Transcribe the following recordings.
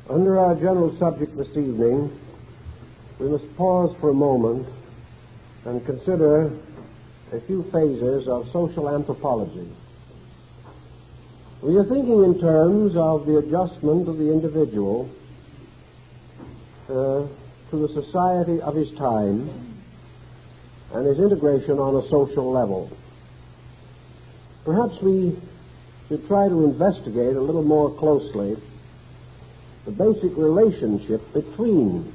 Under our general subject this evening, we must pause for a moment and consider a few phases of social anthropology. We are thinking in terms of the adjustment of the individual to the society of his time and his integration on a social level. Perhaps we should try to investigate a little more closely the basic relationship between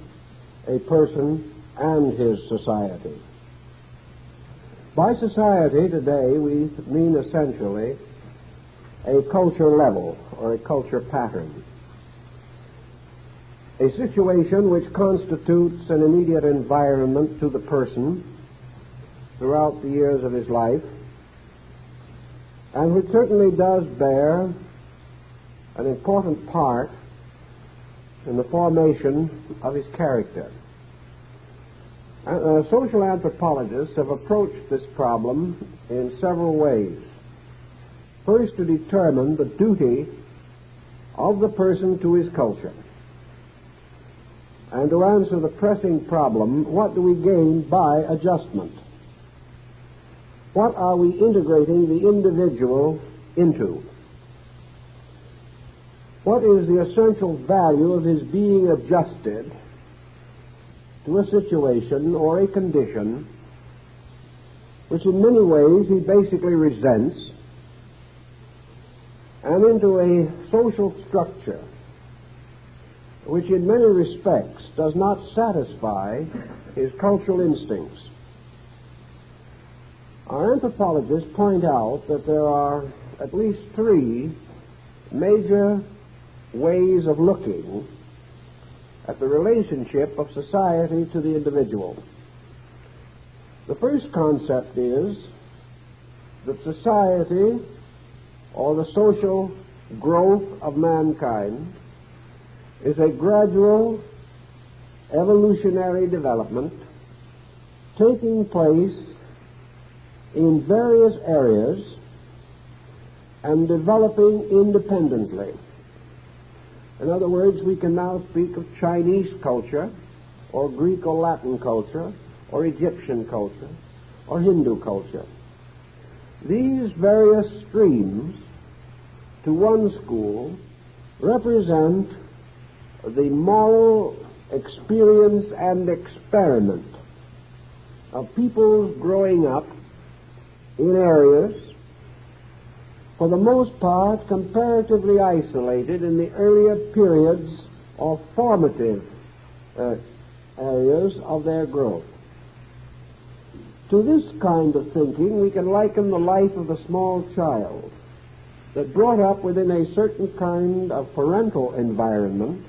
a person and his society. By society today, we mean essentially a culture level or a culture pattern, a situation which constitutes an immediate environment to the person throughout the years of his life, and which certainly does bear an important part in the formation of his character. Social anthropologists have approached this problem in several ways. First, to determine the duty of the person to his culture, and to answer the pressing problem, what do we gain by adjustment? What are we integrating the individual into? What is the essential value of his being adjusted to a situation or a condition which in many ways he basically resents, and into a social structure which in many respects does not satisfy his cultural instincts? Our anthropologists point out that there are at least three major ways of looking at the relationship of society to the individual. The first concept is that society, or the social growth of mankind, is a gradual evolutionary development taking place in various areas and developing independently. In other words, we can now speak of Chinese culture, or Greek or Latin culture, or Egyptian culture, or Hindu culture. These various streams, to one school, represent the moral experience and experiment of peoples growing up in areas, for the most part, comparatively isolated in the earlier periods of formative areas of their growth. To this kind of thinking, we can liken the life of a small child that, brought up within a certain kind of parental environment,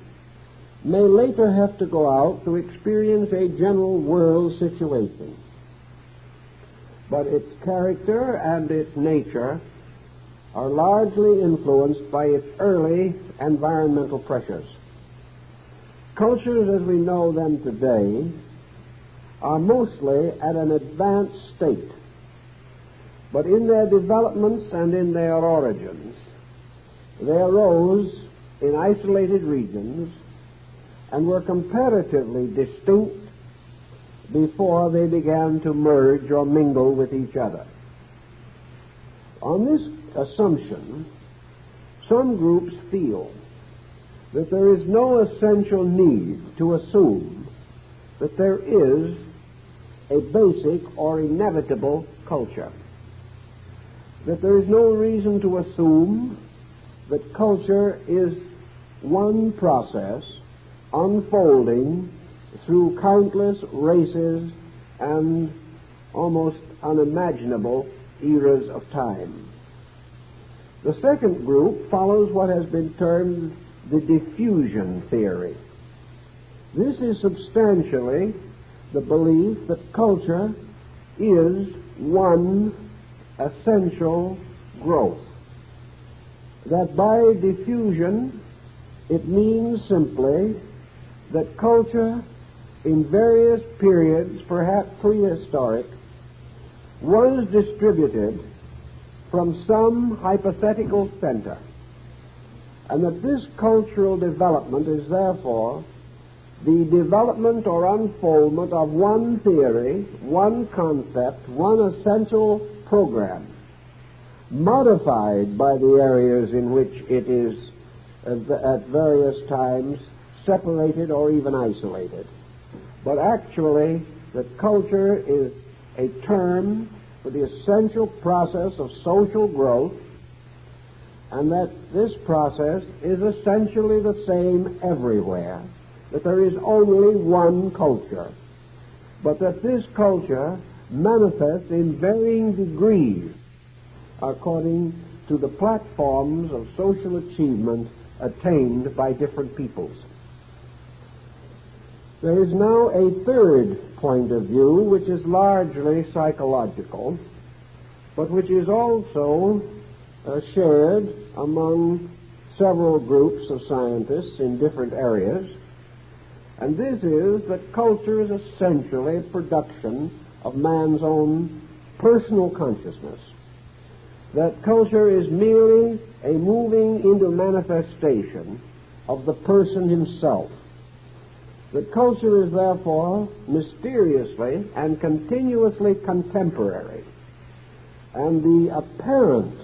may later have to go out to experience a general world situation. But its character and its nature are largely influenced by its early environmental pressures. Cultures as we know them today are mostly at an advanced state, but in their developments and in their origins, they arose in isolated regions and were comparatively distinct before they began to merge or mingle with each other. On this assumption, some groups feel that there is no essential need to assume that there is a basic or inevitable culture, that there is no reason to assume that culture is one process unfolding through countless races and almost unimaginable eras of time. The second group follows what has been termed the diffusion theory. This is substantially the belief that culture is one essential growth, that by diffusion it means simply that culture in various periods, perhaps prehistoric, was distributed from some hypothetical center and that this cultural development is therefore the development or unfoldment of one theory, one concept, one essential program, modified by the areas in which it is at various times separated or even isolated. But actually, that culture is a term for the essential process of social growth, and that this process is essentially the same everywhere, that there is only one culture, but that this culture manifests in varying degrees according to the platforms of social achievement attained by different peoples. There is now a third point of view, which is largely psychological, but which is also shared among several groups of scientists in different areas, and this is that culture is essentially a production of man's own personal consciousness, that culture is merely a moving into manifestation of the person himself, that culture is therefore mysteriously and continuously contemporary, and the apparent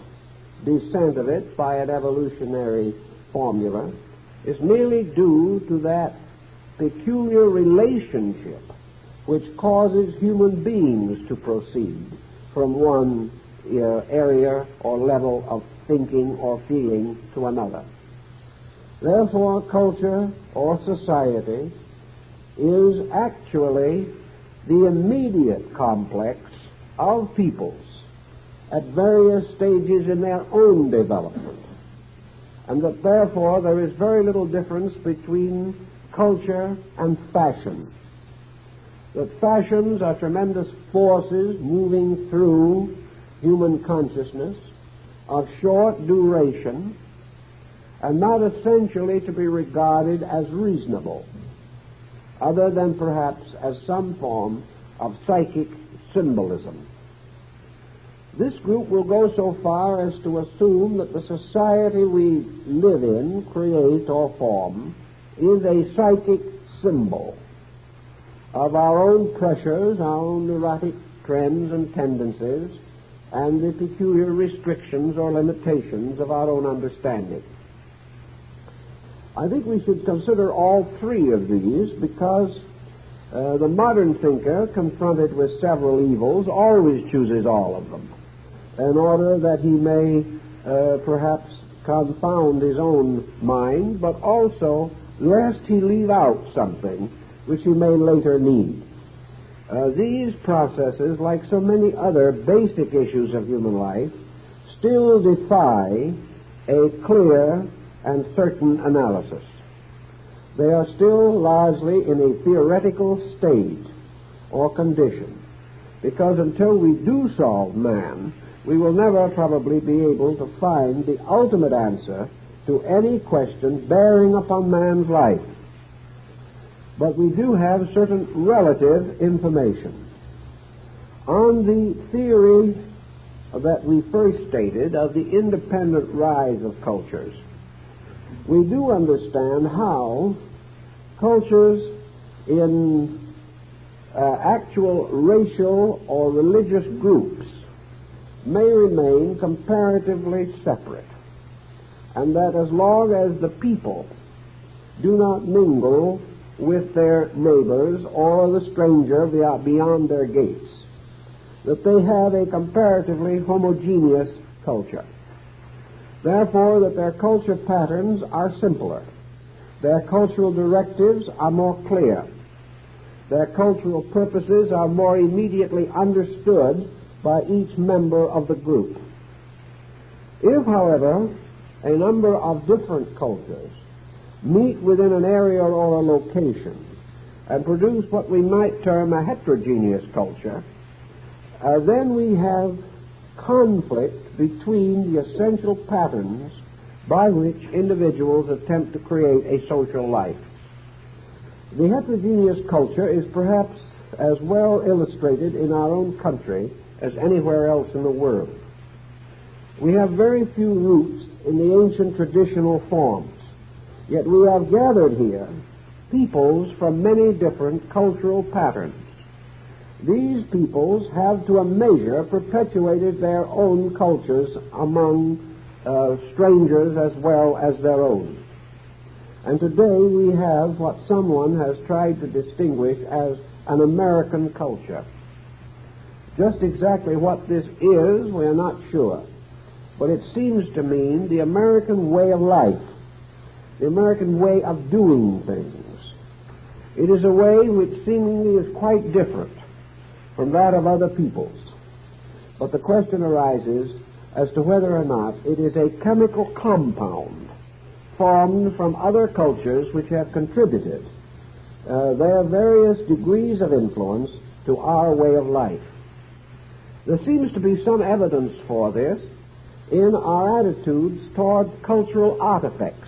descent of it by an evolutionary formula is merely due to that peculiar relationship which causes human beings to proceed from one area or level of thinking or feeling to another. Therefore, culture or society is actually the immediate complex of peoples at various stages in their own development, and that therefore there is very little difference between culture and fashion. That fashions are tremendous forces moving through human consciousness of short duration and not essentially to be regarded as reasonable, other than perhaps as some form of psychic symbolism. This group will go so far as to assume that the society we live in, create, or form is a psychic symbol of our own pressures, our own neurotic trends and tendencies, and the peculiar restrictions or limitations of our own understanding. I think we should consider all three of these because the modern thinker, confronted with several evils, always chooses all of them in order that he may perhaps confound his own mind, but also lest he leave out something which he may later need. These processes, like so many other basic issues of human life, still defy a clear and certain analysis. They are still largely in a theoretical stage or condition, because until we do solve man, we will never probably be able to find the ultimate answer to any question bearing upon man's life. But we do have certain relative information. On the theory that we first stated of the independent rise of cultures, we do understand how cultures in actual racial or religious groups may remain comparatively separate, and that as long as the people do not mingle with their neighbors or the stranger beyond their gates, that they have a comparatively homogeneous culture. Therefore, that their culture patterns are simpler, their cultural directives are more clear, their cultural purposes are more immediately understood by each member of the group. If, however, a number of different cultures meet within an area or a location and produce what we might term a heterogeneous culture, then we have conflict between the essential patterns by which individuals attempt to create a social life. The heterogeneous culture is perhaps as well illustrated in our own country as anywhere else in the world. We have very few roots in the ancient traditional forms, yet we have gathered here peoples from many different cultural patterns. These peoples have to a measure perpetuated their own cultures among strangers as well as their own. And today we have what someone has tried to distinguish as an American culture. Just exactly what this is, we are not sure. But it seems to mean the American way of life, the American way of doing things. It is a way which seemingly is quite different from that of other peoples. But the question arises as to whether or not it is a chemical compound formed from other cultures which have contributed their various degrees of influence to our way of life. There seems to be some evidence for this in our attitudes toward cultural artifacts,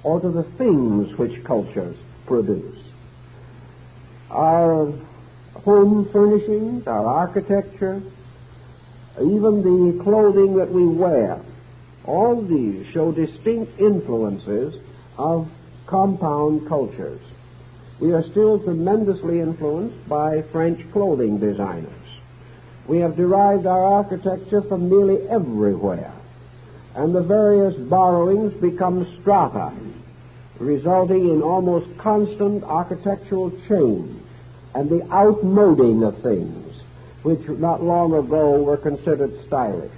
or to the things which cultures produce. Our home furnishings, our architecture, even the clothing that we wear, all these show distinct influences of compound cultures. We are still tremendously influenced by French clothing designers. We have derived our architecture from nearly everywhere, and the various borrowings become strata, resulting in almost constant architectural change and the outmoding of things which not long ago were considered stylish,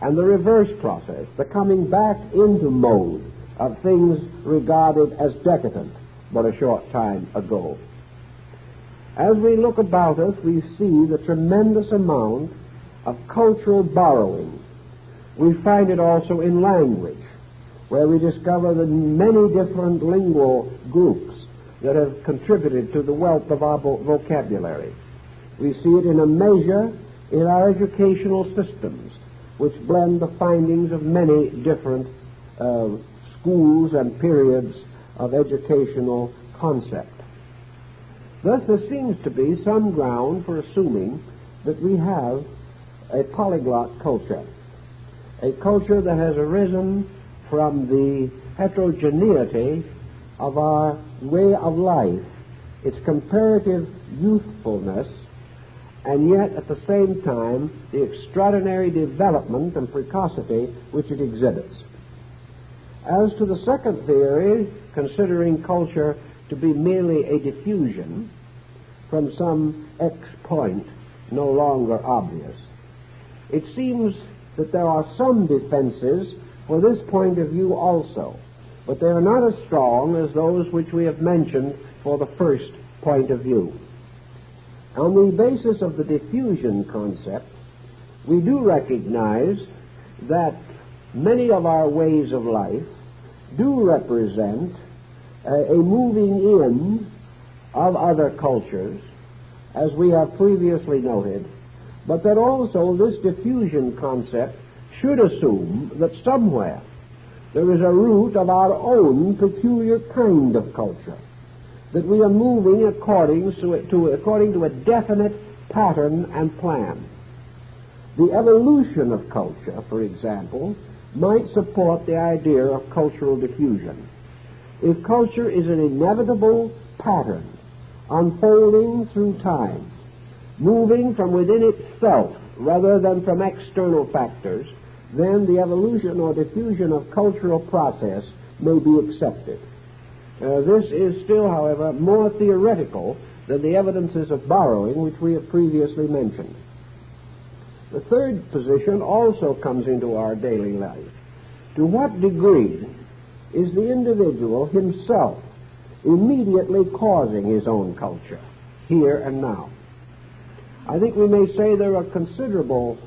and the reverse process, the coming back into mode of things regarded as decadent but a short time ago. As we look about us, we see the tremendous amount of cultural borrowing. We find it also in language, where we discover the many different lingual groups that have contributed to the wealth of our vocabulary. We see it in a measure in our educational systems, which blend the findings of many different schools and periods of educational concept. Thus, there seems to be some ground for assuming that we have a polyglot culture, a culture that has arisen from the heterogeneity of our way of life, its comparative youthfulness, and yet at the same time the extraordinary development and precocity which it exhibits. As to the second theory, considering culture to be merely a diffusion from some X point no longer obvious, it seems that there are some defenses for this point of view also, but they are not as strong as those which we have mentioned for the first point of view. On the basis of the diffusion concept, we do recognize that many of our ways of life do represent a moving in of other cultures, as we have previously noted, but that also this diffusion concept should assume that somewhere there is a root of our own peculiar kind of culture, that we are moving according to a definite pattern and plan. The evolution of culture, for example, might support the idea of cultural diffusion. If culture is an inevitable pattern unfolding through time, moving from within itself rather than from external factors, then the evolution or diffusion of cultural process may be accepted. This is still, however, more theoretical than the evidences of borrowing which we have previously mentioned. The third position also comes into our daily life. To what degree is the individual himself immediately causing his own culture, here and now? I think we may say there are considerable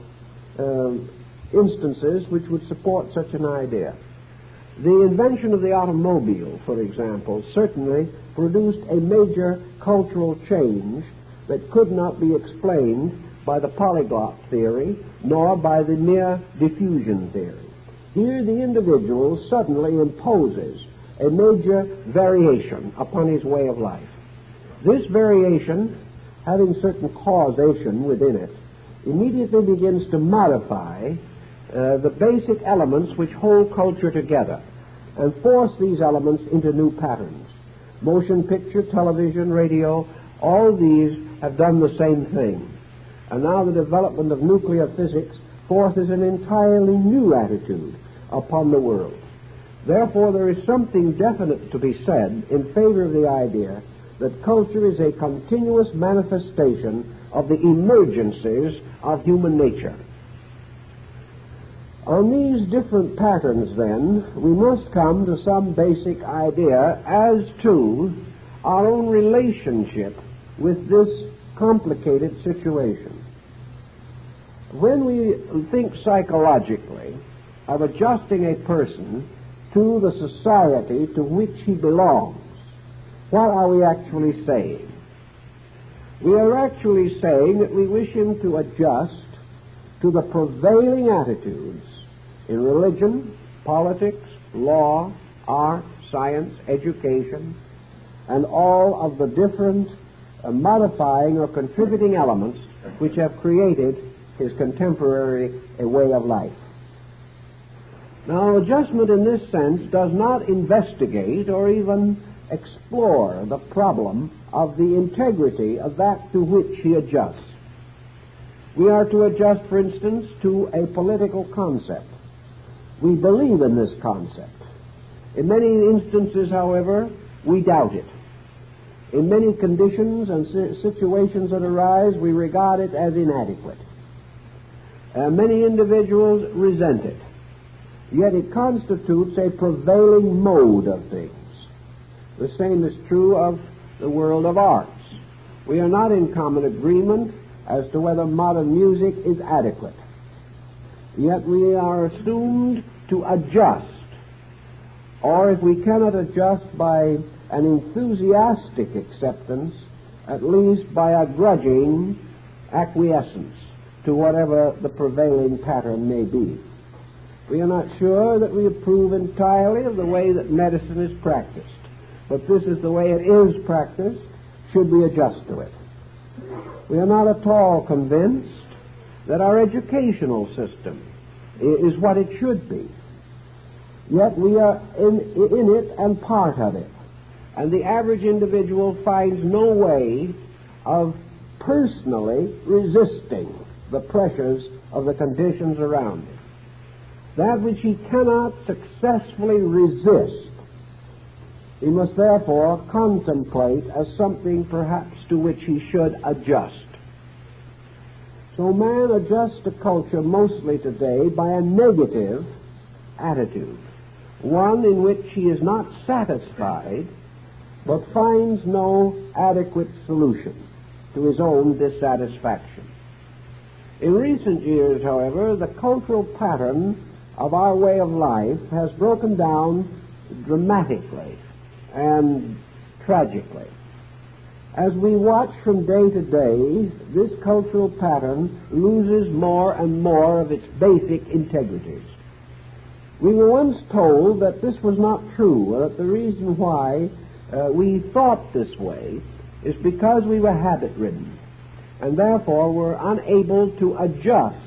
instances which would support such an idea. The invention of the automobile, for example, certainly produced a major cultural change that could not be explained by the polyglot theory nor by the mere diffusion theory. Here the individual suddenly imposes a major variation upon his way of life. This variation, having certain causation within it, immediately begins to modify the basic elements which hold culture together and force these elements into new patterns. Motion picture, television, radio, all these have done the same thing. And now the development of nuclear physics forces an entirely new attitude upon the world. Therefore, there is something definite to be said in favor of the idea that culture is a continuous manifestation of the emergencies of human nature. On these different patterns, then, we must come to some basic idea as to our own relationship with this complicated situation. When we think psychologically of adjusting a person to the society to which he belongs, what are we actually saying? We are actually saying that we wish him to adjust to the prevailing attitudes in religion, politics, law, art, science, education, and all of the different modifying or contributing elements which have created his contemporary way of life. Now, adjustment in this sense does not investigate or even explore the problem of the integrity of that to which he adjusts. We are to adjust, for instance, to a political concept. We believe in this concept. In many instances, however, we doubt it. In many conditions and situations that arise, we regard it as inadequate. Many individuals resent it. Yet it constitutes a prevailing mode of things. The same is true of the world of arts. We are not in common agreement as to whether modern music is adequate. Yet we are assumed to adjust, or if we cannot adjust by an enthusiastic acceptance, at least by a grudging acquiescence to whatever the prevailing pattern may be. We are not sure that we approve entirely of the way that medicine is practiced, but this is the way it is practiced. Should we adjust to it? We are not at all convinced that our educational system is what it should be. Yet we are in it and part of it. And the average individual finds no way of personally resisting the pressures of the conditions around him. That which he cannot successfully resist, he must therefore contemplate as something perhaps to which he should adjust. So man adjusts to culture mostly today by a negative attitude, one in which he is not satisfied but finds no adequate solution to his own dissatisfaction. In recent years, however, the cultural pattern of our way of life has broken down dramatically and tragically. As we watch from day to day, this cultural pattern loses more and more of its basic integrities. We were once told that this was not true, or that the reason why we thought this way is because we were habit-ridden, and therefore were unable to adjust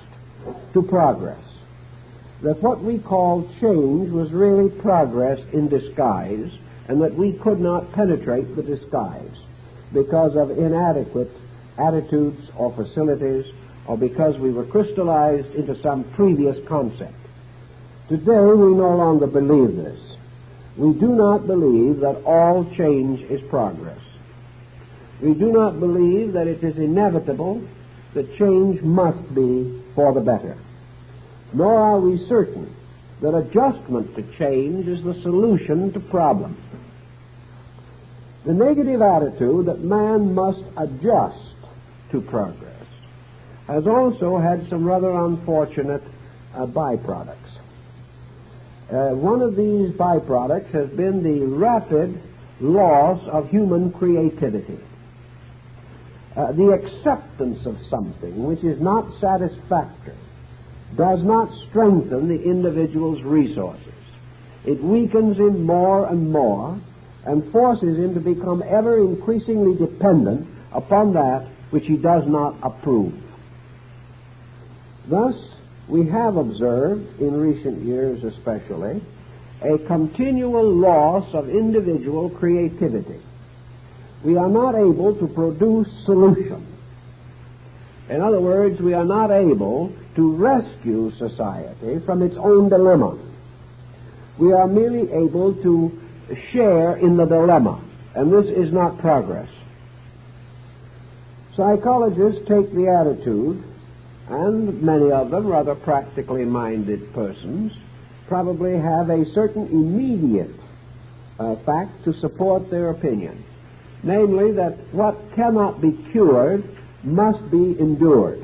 to progress. That what we called change was really progress in disguise, and that we could not penetrate the disguise because of inadequate attitudes or facilities, or because we were crystallized into some previous concept. Today we no longer believe this. We do not believe that all change is progress. We do not believe that it is inevitable that change must be for the better. Nor are we certain that adjustment to change is the solution to problems. The negative attitude that man must adjust to progress has also had some rather unfortunate byproducts. One of these byproducts has been the rapid loss of human creativity. The acceptance of something which is not satisfactory does not strengthen the individual's resources. It weakens him more and more and forces him to become ever increasingly dependent upon that which he does not approve. Thus, we have observed, in recent years especially, a continual loss of individual creativity. We are not able to produce solutions. In other words, we are not able to rescue society from its own dilemma. We are merely able to share in the dilemma, and this is not progress. Psychologists take the attitude, and many of them, rather practically minded persons, probably have a certain immediate fact to support their opinion, namely that what cannot be cured must be endured,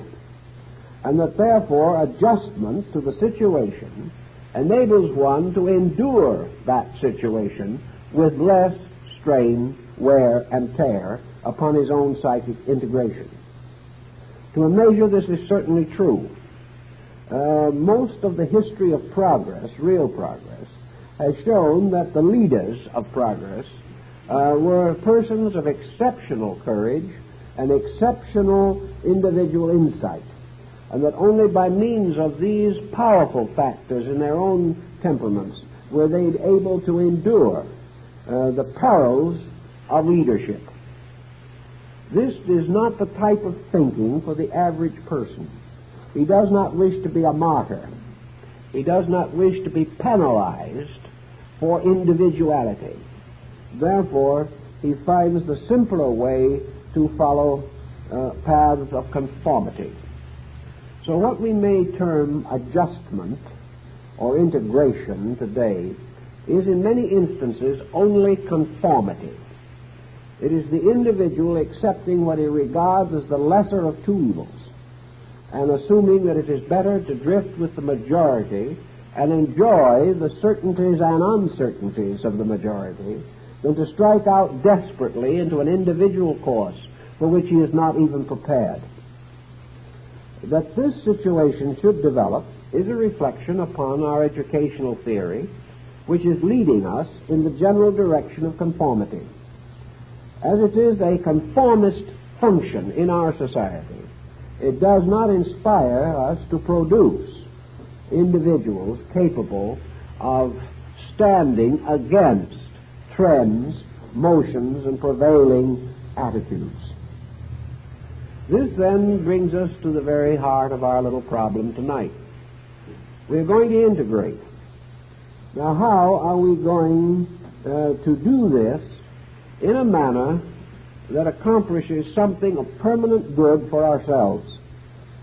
and that therefore adjustment to the situation enables one to endure that situation with less strain, wear, and tear upon his own psychic integration. To a measure, this is certainly true. Most of the history of progress, real progress, has shown that the leaders of progress were persons of exceptional courage and exceptional individual insight, and that only by means of these powerful factors in their own temperaments were they able to endure the perils of leadership. This is not the type of thinking for the average person. He does not wish to be a martyr. He does not wish to be penalized for individuality. Therefore, he finds the simpler way to follow paths of conformity. So what we may term adjustment or integration today is in many instances only conformity. It is the individual accepting what he regards as the lesser of two evils and assuming that it is better to drift with the majority and enjoy the certainties and uncertainties of the majority than to strike out desperately into an individual course for which he is not even prepared. That this situation should develop is a reflection upon our educational theory, which is leading us in the general direction of conformity. As it is a conformist function in our society, it does not inspire us to produce individuals capable of standing against trends, motions, and prevailing attitudes. This then brings us to the very heart of our little problem tonight. We're going to integrate. Now, how are we going to do this in a manner that accomplishes something of permanent good for ourselves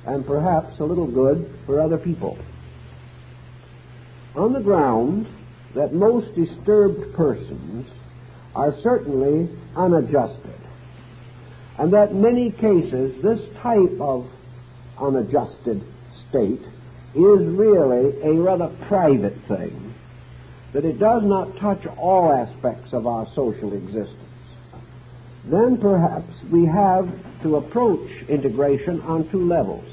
and perhaps a little good for other people? On the ground that most disturbed persons are certainly unadjusted, and that in many cases this type of unadjusted state is really a rather private thing, that it does not touch all aspects of our social existence, then perhaps we have to approach integration on two levels.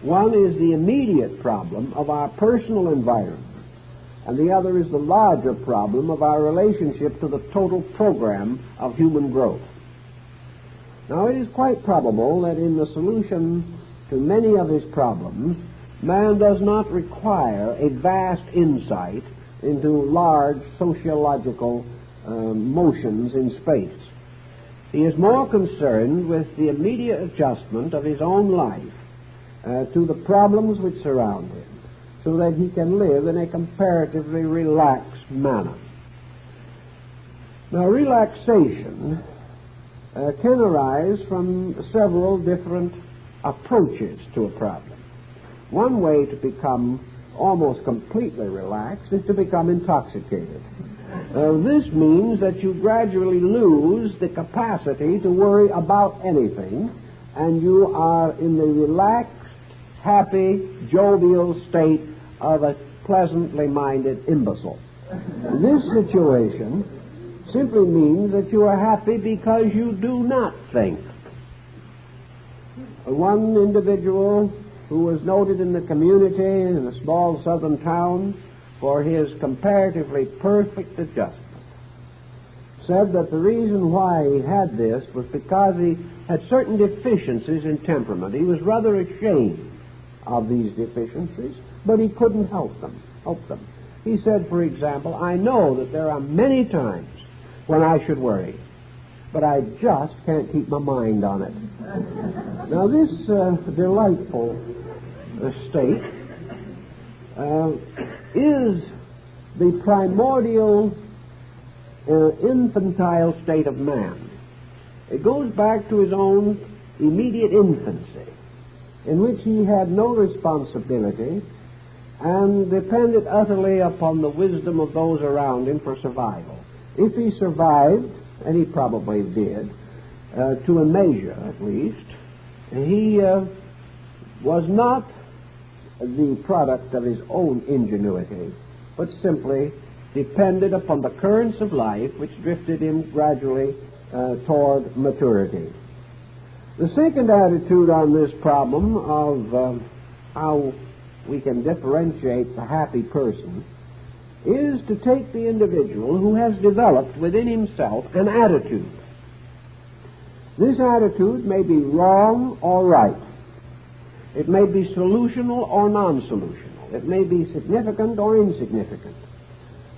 One is the immediate problem of our personal environment, and the other is the larger problem of our relationship to the total program of human growth. Now, it is quite probable that in the solution to many of his problems, man does not require a vast insight into large sociological motions in space. He is more concerned with the immediate adjustment of his own life to the problems which surround him, so that he can live in a comparatively relaxed manner. Now, relaxation can arise from several different approaches to a problem. One way to become almost completely relaxed is to become intoxicated. This means that you gradually lose the capacity to worry about anything, and you are in the relaxed, happy, jovial state of a pleasantly minded imbecile. This situation simply means that you are happy because you do not think. One individual who was noted in the community in a small southern town for his comparatively perfect adjustment said that the reason why he had this was because he had certain deficiencies in temperament. He was rather ashamed of these deficiencies, but he couldn't help them. He said, for example, I know that there are many times when I should worry, but I just can't keep my mind on it. Now, this delightful state is the primordial infantile state of man. It goes back to his own immediate infancy, in which he had no responsibility and depended utterly upon the wisdom of those around him for survival. If he survived, and he probably did, to a measure at least, he was not the product of his own ingenuity, but simply depended upon the currents of life which drifted him gradually toward maturity. The second attitude on this problem of how we can differentiate the happy person is to take the individual who has developed within himself an attitude. This attitude may be wrong or right. It may be solutional or non-solutional. It may be significant or insignificant.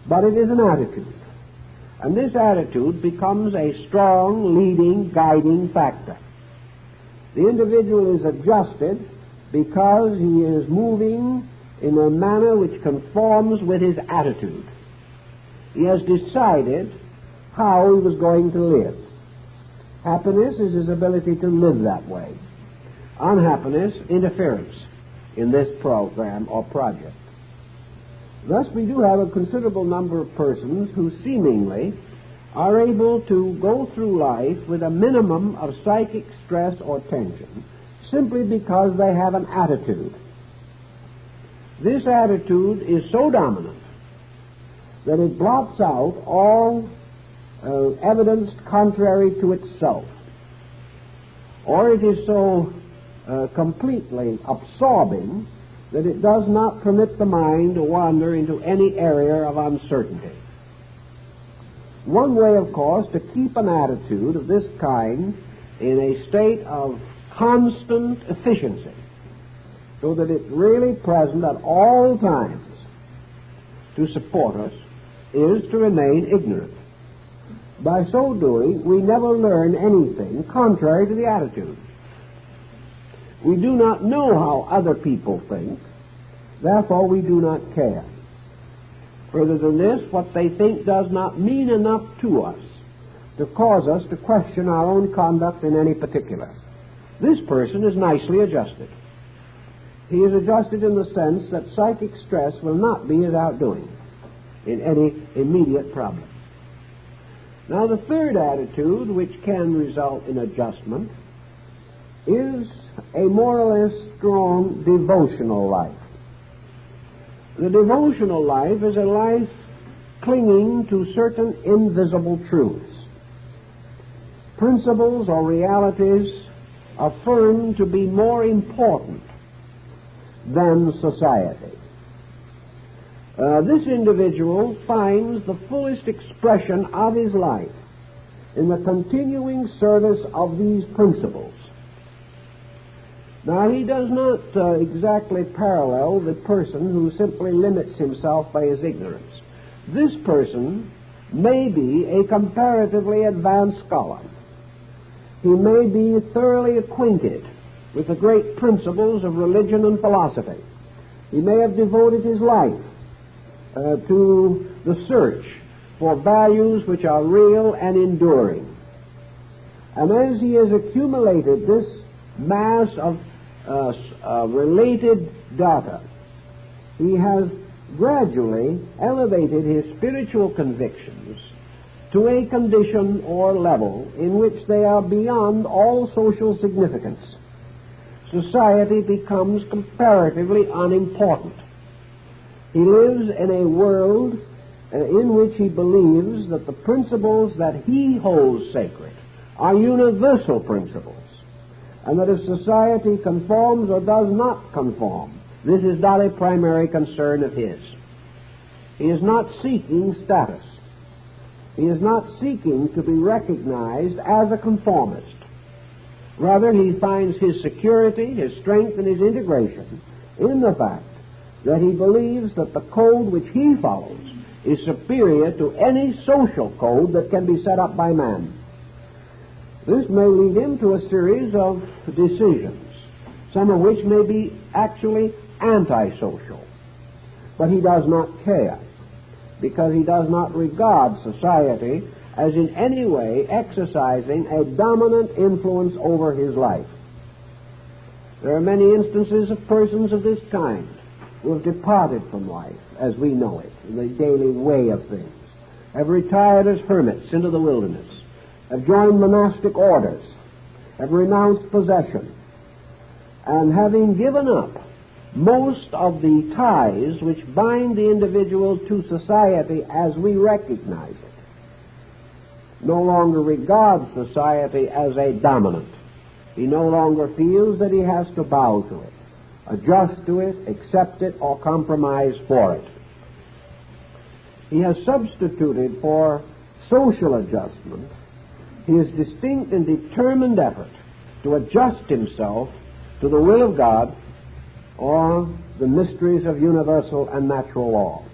But it is an attitude. And this attitude becomes a strong, leading, guiding factor. The individual is adjusted because he is moving in a manner which conforms with his attitude. He has decided how he was going to live. Happiness is his ability to live that way. Unhappiness, interference in this program or project. Thus, we do have a considerable number of persons who seemingly are able to go through life with a minimum of psychic stress or tension simply because they have an attitude. This attitude is so dominant that it blots out all evidence contrary to itself, or it is so completely absorbing that it does not permit the mind to wander into any area of uncertainty. One way, of course, to keep an attitude of this kind in a state of constant efficiency, so that it's really present at all times to support us, is to remain ignorant. By so doing, we never learn anything contrary to the attitude. We do not know how other people think, therefore we do not care. Further than this, what they think does not mean enough to us to cause us to question our own conduct in any particular. This person is nicely adjusted. He is adjusted in the sense that psychic stress will not be his outdoing in any immediate problem. Now, the third attitude which can result in adjustment is a more or less strong devotional life. The devotional life is a life clinging to certain invisible truths, principles or realities affirmed to be more important than society. This individual finds the fullest expression of his life in the continuing service of these principles. Now, he does not exactly parallel the person who simply limits himself by his ignorance. This person may be a comparatively advanced scholar. He may be thoroughly acquainted with the great principles of religion and philosophy. He may have devoted his life to the search for values which are real and enduring. And as he has accumulated this mass of related data, he has gradually elevated his spiritual convictions to a condition or level in which they are beyond all social significance. Society becomes comparatively unimportant. He lives in a world in which he believes that the principles that he holds sacred are universal principles, and that if society conforms or does not conform, this is not a primary concern of his. He is not seeking status. He is not seeking to be recognized as a conformist. Rather, he finds his security, his strength, and his integration in the fact that he believes that the code which he follows is superior to any social code that can be set up by man. This may lead him to a series of decisions, some of which may be actually antisocial. But he does not care, because he does not regard society as in any way exercising a dominant influence over his life. There are many instances of persons of this kind who have departed from life as we know it, in the daily way of things, have retired as hermits into the wilderness, have joined monastic orders, have renounced possession, and having given up most of the ties which bind the individual to society as we recognize it, no longer regards society as a dominant. He no longer feels that he has to bow to it, adjust to it, accept it, or compromise for it. He has substituted for social adjustment his distinct and determined effort to adjust himself to the will of God or the mysteries of universal and natural law.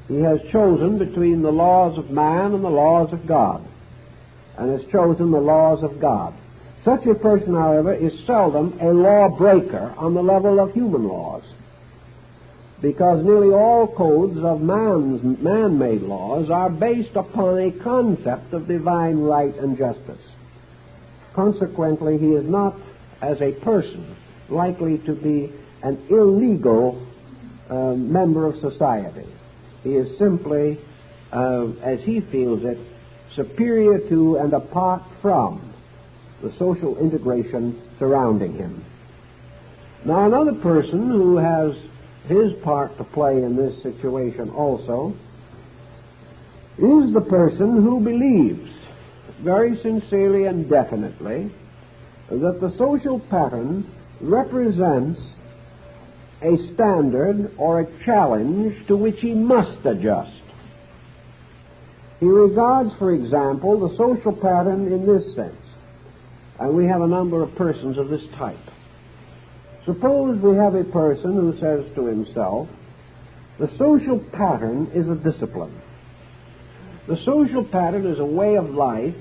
He has chosen between the laws of man and the laws of God, and has chosen the laws of God. Such a person, however, is seldom a lawbreaker on the level of human laws, because nearly all codes of man-made laws are based upon a concept of divine right and justice. Consequently, he is not, as a person, likely to be an illegal member of society. He is simply, as he feels it, superior to and apart from the social integration surrounding him. Now, another person who has his part to play in this situation also is the person who believes very sincerely and definitely that the social pattern represents a standard or a challenge to which he must adjust. He regards, for example, the social pattern in this sense, and we have a number of persons of this type. Suppose we have a person who says to himself, the social pattern is a discipline. The social pattern is a way of life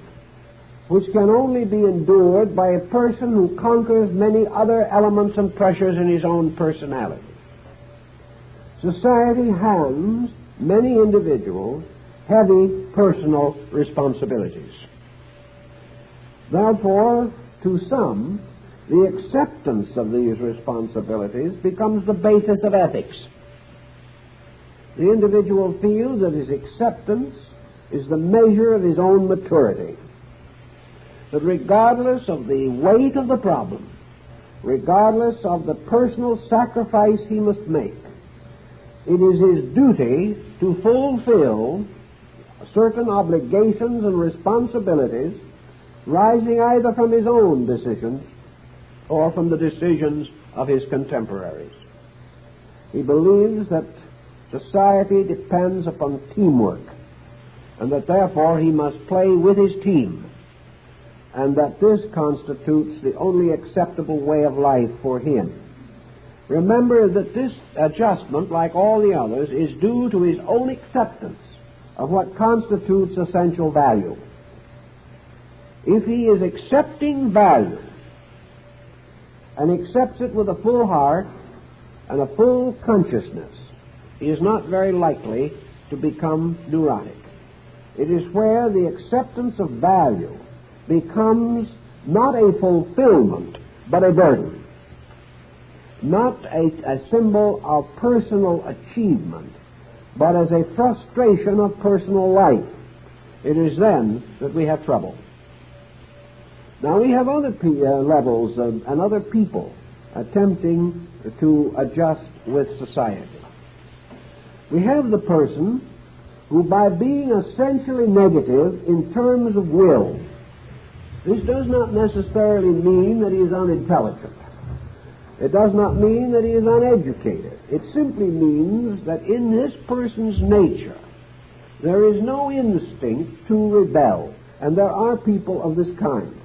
which can only be endured by a person who conquers many other elements and pressures in his own personality. Society hands many individuals heavy personal responsibilities. Therefore, to some, the acceptance of these responsibilities becomes the basis of ethics. The individual feels that his acceptance is the measure of his own maturity. That regardless of the weight of the problem, regardless of the personal sacrifice he must make, it is his duty to fulfill certain obligations and responsibilities rising either from his own decisions or from the decisions of his contemporaries. He believes that society depends upon teamwork, and that therefore he must play with his team, and that this constitutes the only acceptable way of life for him. Remember that this adjustment, like all the others, is due to his own acceptance of what constitutes essential value. If he is accepting value, and accepts it with a full heart and a full consciousness, he is not very likely to become neurotic. It is where the acceptance of value becomes not a fulfillment, but a burden. Not a symbol of personal achievement, but as a frustration of personal life. It is then that we have trouble. Now, we have other levels and other people attempting to adjust with society. We have the person who, by being essentially negative in terms of will, this does not necessarily mean that he is unintelligent. It does not mean that he is uneducated. It simply means that in this person's nature there is no instinct to rebel, and there are people of this kind.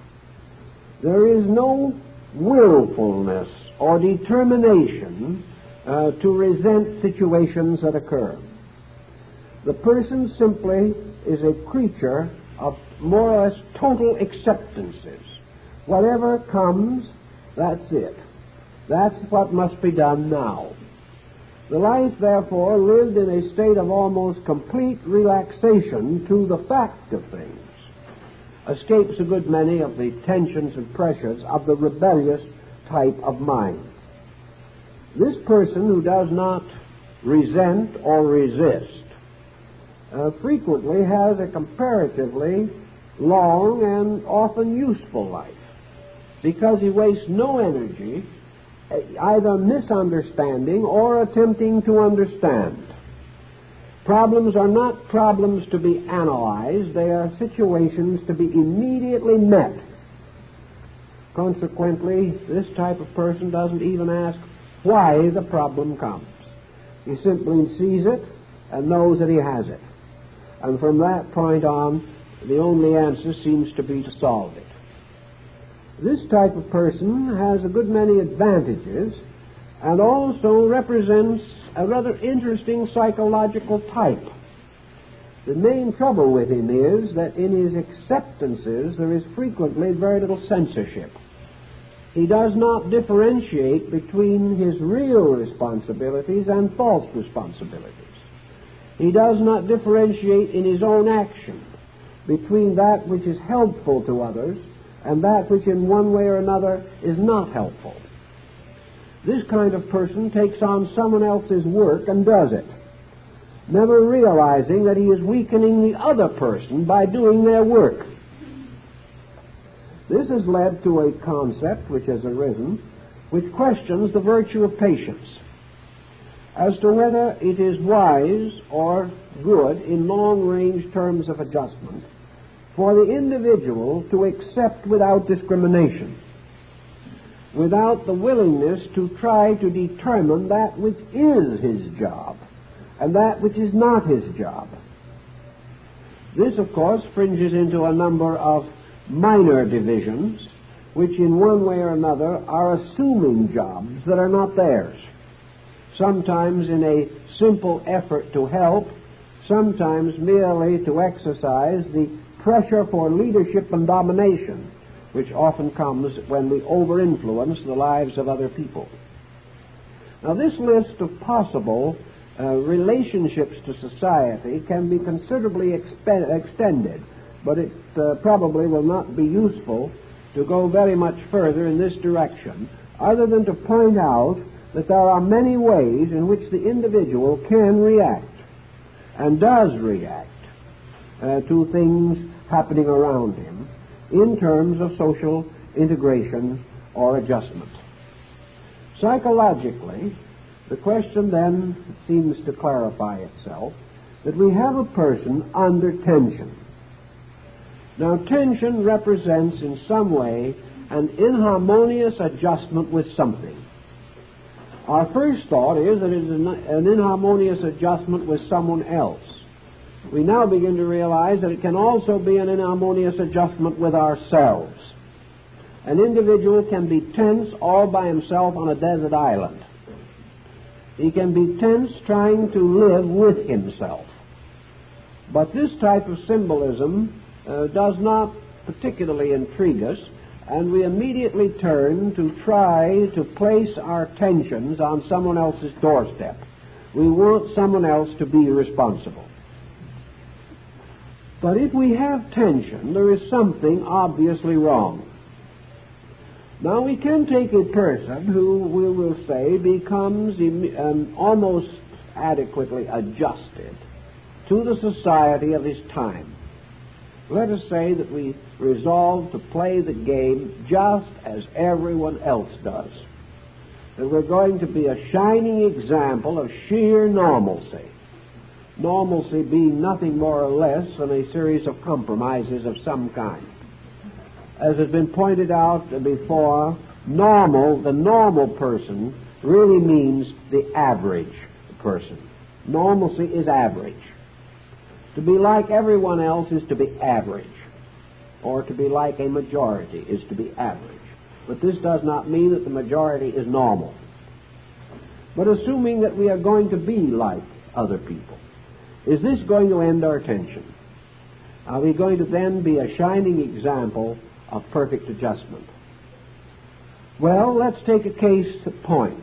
There is no willfulness or determination to resent situations that occur. The person simply is a creature of more or less total acceptances. Whatever comes, that's it. That's what must be done now. The life, therefore, lived in a state of almost complete relaxation to the fact of things, escapes a good many of the tensions and pressures of the rebellious type of mind. This person who does not resent or resist frequently has a comparatively long and often useful life, because he wastes no energy either misunderstanding or attempting to understand. Problems are not problems to be analyzed, they are situations to be immediately met. Consequently, this type of person doesn't even ask why the problem comes. He simply sees it and knows that he has it. And from that point on, the only answer seems to be to solve it. This type of person has a good many advantages and also represents a rather interesting psychological type. The main trouble with him is that in his acceptances there is frequently very little censorship. He does not differentiate between his real responsibilities and false responsibilities. He does not differentiate in his own action between that which is helpful to others and that which in one way or another is not helpful. This kind of person takes on someone else's work and does it, never realizing that he is weakening the other person by doing their work. This has led to a concept which has arisen which questions the virtue of patience as to whether it is wise or good in long-range terms of adjustment for the individual to accept without discrimination, without the willingness to try to determine that which is his job and that which is not his job. This, of course, fringes into a number of minor divisions which in one way or another are assuming jobs that are not theirs, sometimes in a simple effort to help, sometimes merely to exercise the pressure for leadership and domination, which often comes when we over-influence the lives of other people. Now, this list of possible relationships to society can be considerably extended, but it probably will not be useful to go very much further in this direction, other than to point out that there are many ways in which the individual can react and does react to things happening around him in terms of social integration or adjustment. Psychologically, the question then seems to clarify itself that we have a person under tension. Now, tension represents in some way an inharmonious adjustment with something. Our first thought is that it is an inharmonious adjustment with someone else. We now begin to realize that it can also be an inharmonious adjustment with ourselves. An individual can be tense all by himself on a desert island. He can be tense trying to live with himself. But this type of symbolism does not particularly intrigue us, and we immediately turn to try to place our tensions on someone else's doorstep. We want someone else to be responsible. But if we have tension, there is something obviously wrong. Now, we can take a person who, we will say, becomes almost adequately adjusted to the society of his time. Let us say that we resolve to play the game just as everyone else does. That we're going to be a shining example of sheer normalcy. Normalcy being nothing more or less than a series of compromises of some kind. As has been pointed out before, the normal person really means the average person. Normalcy is average. To be like everyone else is to be average, or to be like a majority is to be average. But this does not mean that the majority is normal. But assuming that we are going to be like other people, is this going to end our tension? Are we going to then be a shining example of perfect adjustment? Well, let's take a case in point.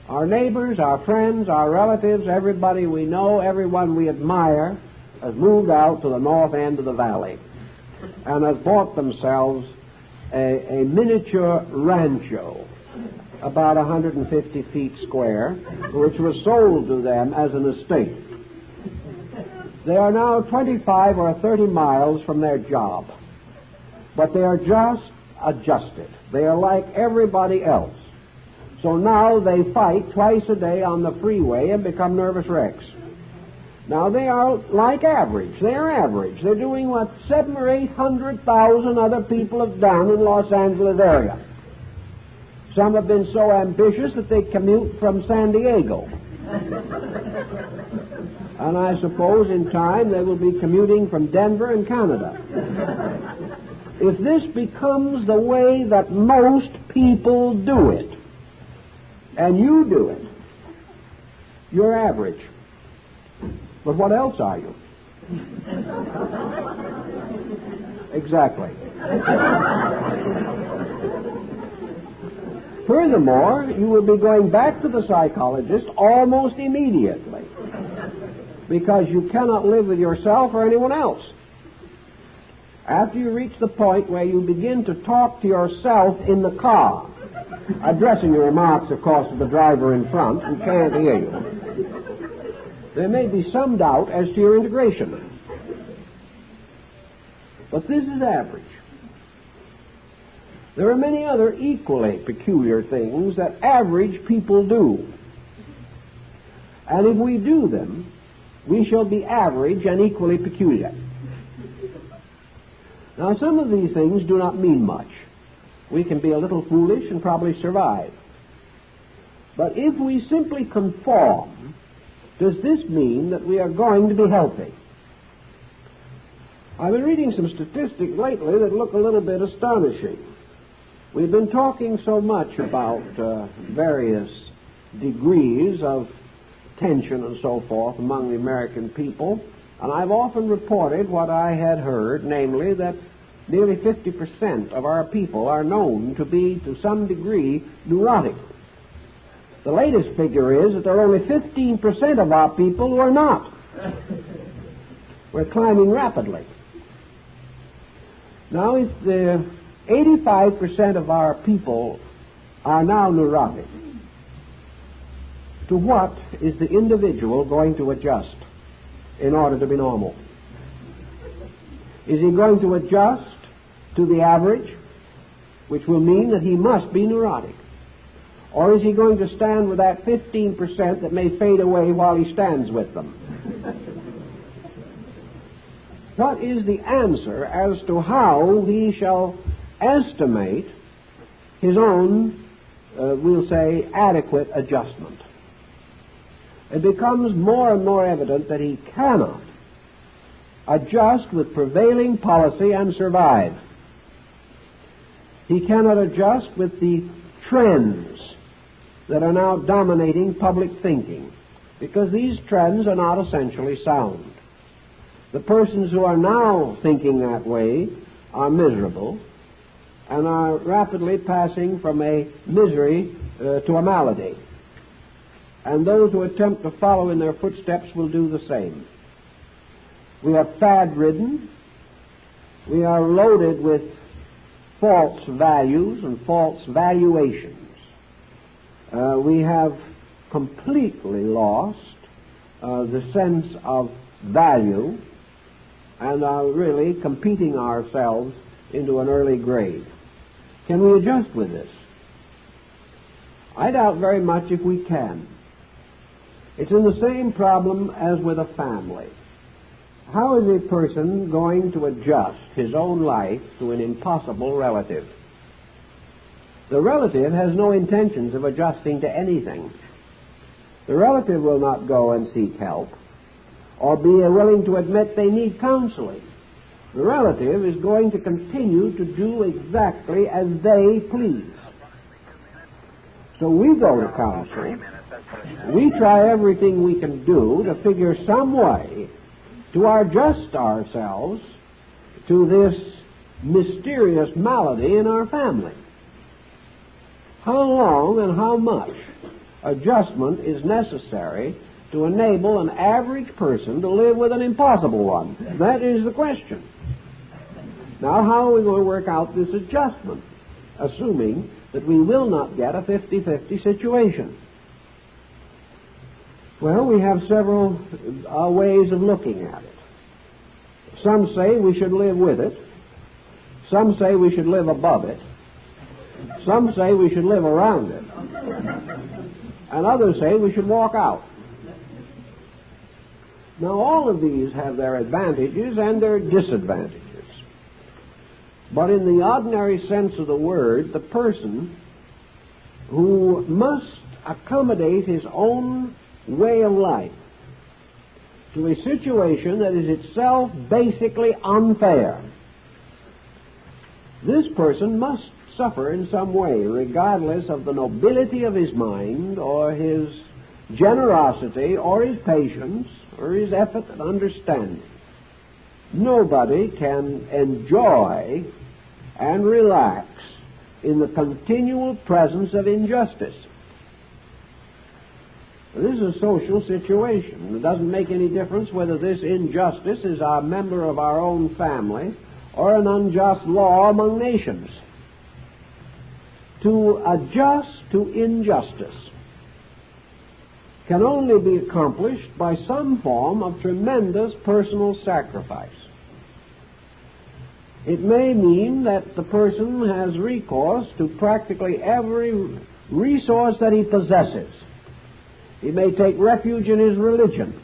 Our neighbors, our friends, our relatives, everybody we know, everyone we admire, has moved out to the north end of the valley and has bought themselves a miniature rancho, about 150 feet square, which was sold to them as an estate. They are now 25 or 30 miles from their job, but they are just adjusted. They are like everybody else. So now they fight twice a day on the freeway and become nervous wrecks. Now they are like average. They are average. They're doing what 700,000 or 800,000 other people have done in Los Angeles area. Some have been so ambitious that they commute from San Diego. And I suppose in time they will be commuting from Denver and Canada. If this becomes the way that most people do it, and you do it, you're average. But what else are you? Exactly. Furthermore, you will be going back to the psychologist almost immediately, because you cannot live with yourself or anyone else. After you reach the point where you begin to talk to yourself in the car, addressing your remarks, of course, to the driver in front who can't hear you, there may be some doubt as to your integration. But this is average. There are many other equally peculiar things that average people do. And if we do them, we shall be average and equally peculiar. Now, some of these things do not mean much. We can be a little foolish and probably survive. But if we simply conform, does this mean that we are going to be healthy? I've been reading some statistics lately that look a little bit astonishing. We've been talking so much about various degrees of tension and so forth among the American people, and I've often reported what I had heard, namely that nearly 50% of our people are known to be, to some degree, neurotic. The latest figure is that there are only 15% of our people who are not. We're climbing rapidly. Now, if the 85% of our people are now neurotic, to what is the individual going to adjust in order to be normal? Is he going to adjust to the average, which will mean that he must be neurotic? Or is he going to stand with that 15% that may fade away while he stands with them? What is the answer as to how he shall estimate his own, we'll say, adequate adjustment? It becomes more and more evident that he cannot adjust with prevailing policy and survive. He cannot adjust with the trends that are now dominating public thinking, because these trends are not essentially sound. The persons who are now thinking that way are miserable and are rapidly passing from a misery to a malady. And those who attempt to follow in their footsteps will do the same. We are fad-ridden. We are loaded with false values and false valuations. We have completely lost the sense of value and are really competing ourselves into an early grave. Can we adjust with this? I doubt very much if we can. It's in the same problem as with a family. How is a person going to adjust his own life to an impossible relative? The relative has no intentions of adjusting to anything. The relative will not go and seek help or be willing to admit they need counseling The relative is going to continue to do exactly as they please. So we go to counsel. We try everything we can do to figure some way to adjust ourselves to this mysterious malady in our family. How long and how much adjustment is necessary to enable an average person to live with an impossible one? That is the question. Now, how are we going to work out this adjustment, assuming that we will not get a 50-50 situation? Well, we have several ways of looking at it. Some say we should live with it. Some say we should live above it. Some say we should live around it. And others say we should walk out. Now, all of these have their advantages and their disadvantages. But in the ordinary sense of the word, the person who must accommodate his own way of life to a situation that is itself basically unfair, this person must suffer in some way, regardless of the nobility of his mind or his generosity or his patience or his effort at understanding. Nobody can enjoy and relax in the continual presence of injustice. This is a social situation. It doesn't make any difference whether this injustice is a member of our own family or an unjust law among nations. To adjust to injustice can only be accomplished by some form of tremendous personal sacrifice. It may mean that the person has recourse to practically every resource that he possesses. He may take refuge in his religion.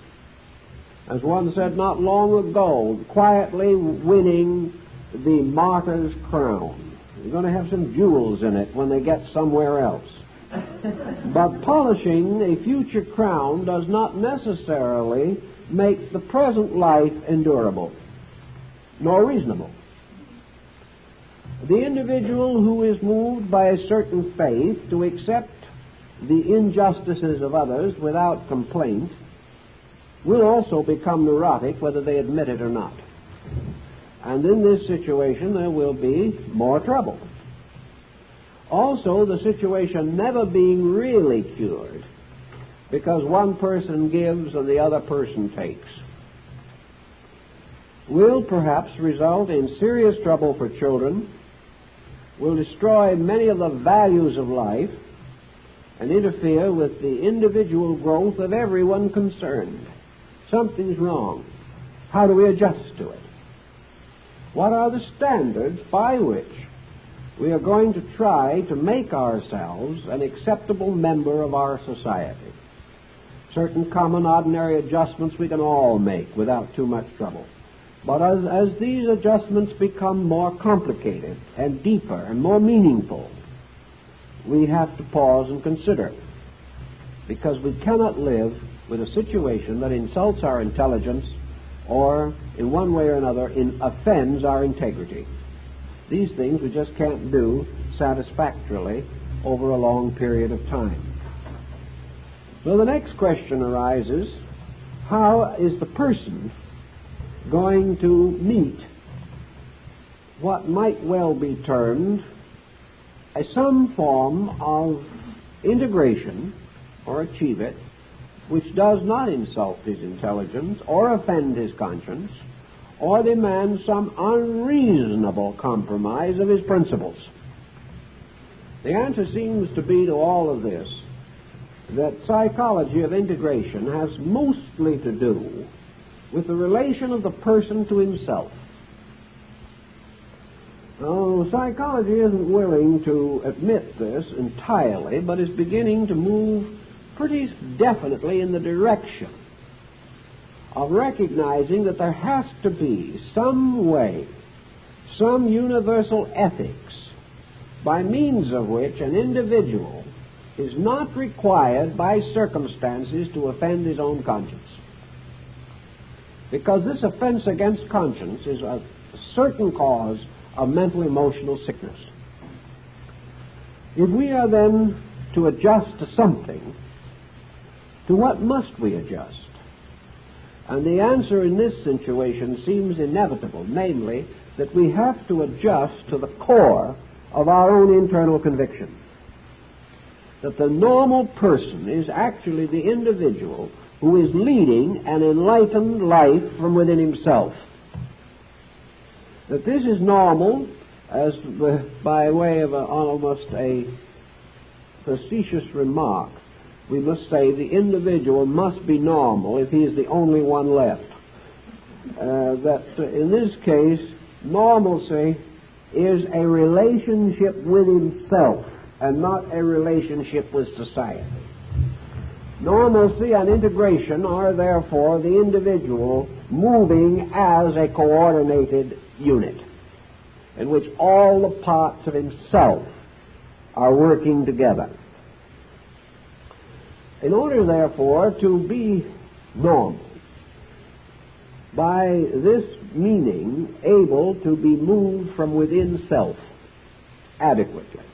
As one said not long ago, quietly winning the martyr's crown. You're going to have some jewels in it when they get somewhere else. But polishing a future crown does not necessarily make the present life endurable, nor reasonable. The individual who is moved by a certain faith to accept the injustices of others without complaint will also become neurotic whether they admit it or not. And in this situation there will be more trouble. Also, the situation never being really cured because one person gives and the other person takes will perhaps result in serious trouble for children, will destroy many of the values of life, and interfere with the individual growth of everyone concerned. Something's wrong. How do we adjust to it? What are the standards by which we are going to try to make ourselves an acceptable member of our society? Certain common ordinary adjustments we can all make without too much trouble. But as these adjustments become more complicated and deeper and more meaningful, we have to pause and consider, because we cannot live with a situation that insults our intelligence or, in one way or another, offends our integrity. These things we just can't do satisfactorily over a long period of time. So the next question arises, how is the person going to meet what might well be termed some form of integration, or achieve it, which does not insult his intelligence or offend his conscience or demand some unreasonable compromise of his principles? The answer seems to be to all of this that psychology of integration has mostly to do with the relation of the person to himself. Now, psychology isn't willing to admit this entirely, but is beginning to move pretty definitely in the direction of recognizing that there has to be some way, some universal ethics, by means of which an individual is not required by circumstances to offend his own conscience. Because this offense against conscience is certain cause of mental emotional sickness. If we are then to adjust to something, to what must we adjust? And the answer in this situation seems inevitable, namely that we have to adjust to the core of our own internal conviction. That the normal person is actually the individual who is leading an enlightened life from within himself. That this is normal, as by way of almost a facetious remark, we must say the individual must be normal if he is the only one left. That in this case, normalcy is a relationship with himself and not a relationship with society. Normalcy and integration are therefore the individual moving as a coordinated unit in which all the parts of himself are working together. In order, therefore, to be normal, by this meaning able to be moved from within self adequately,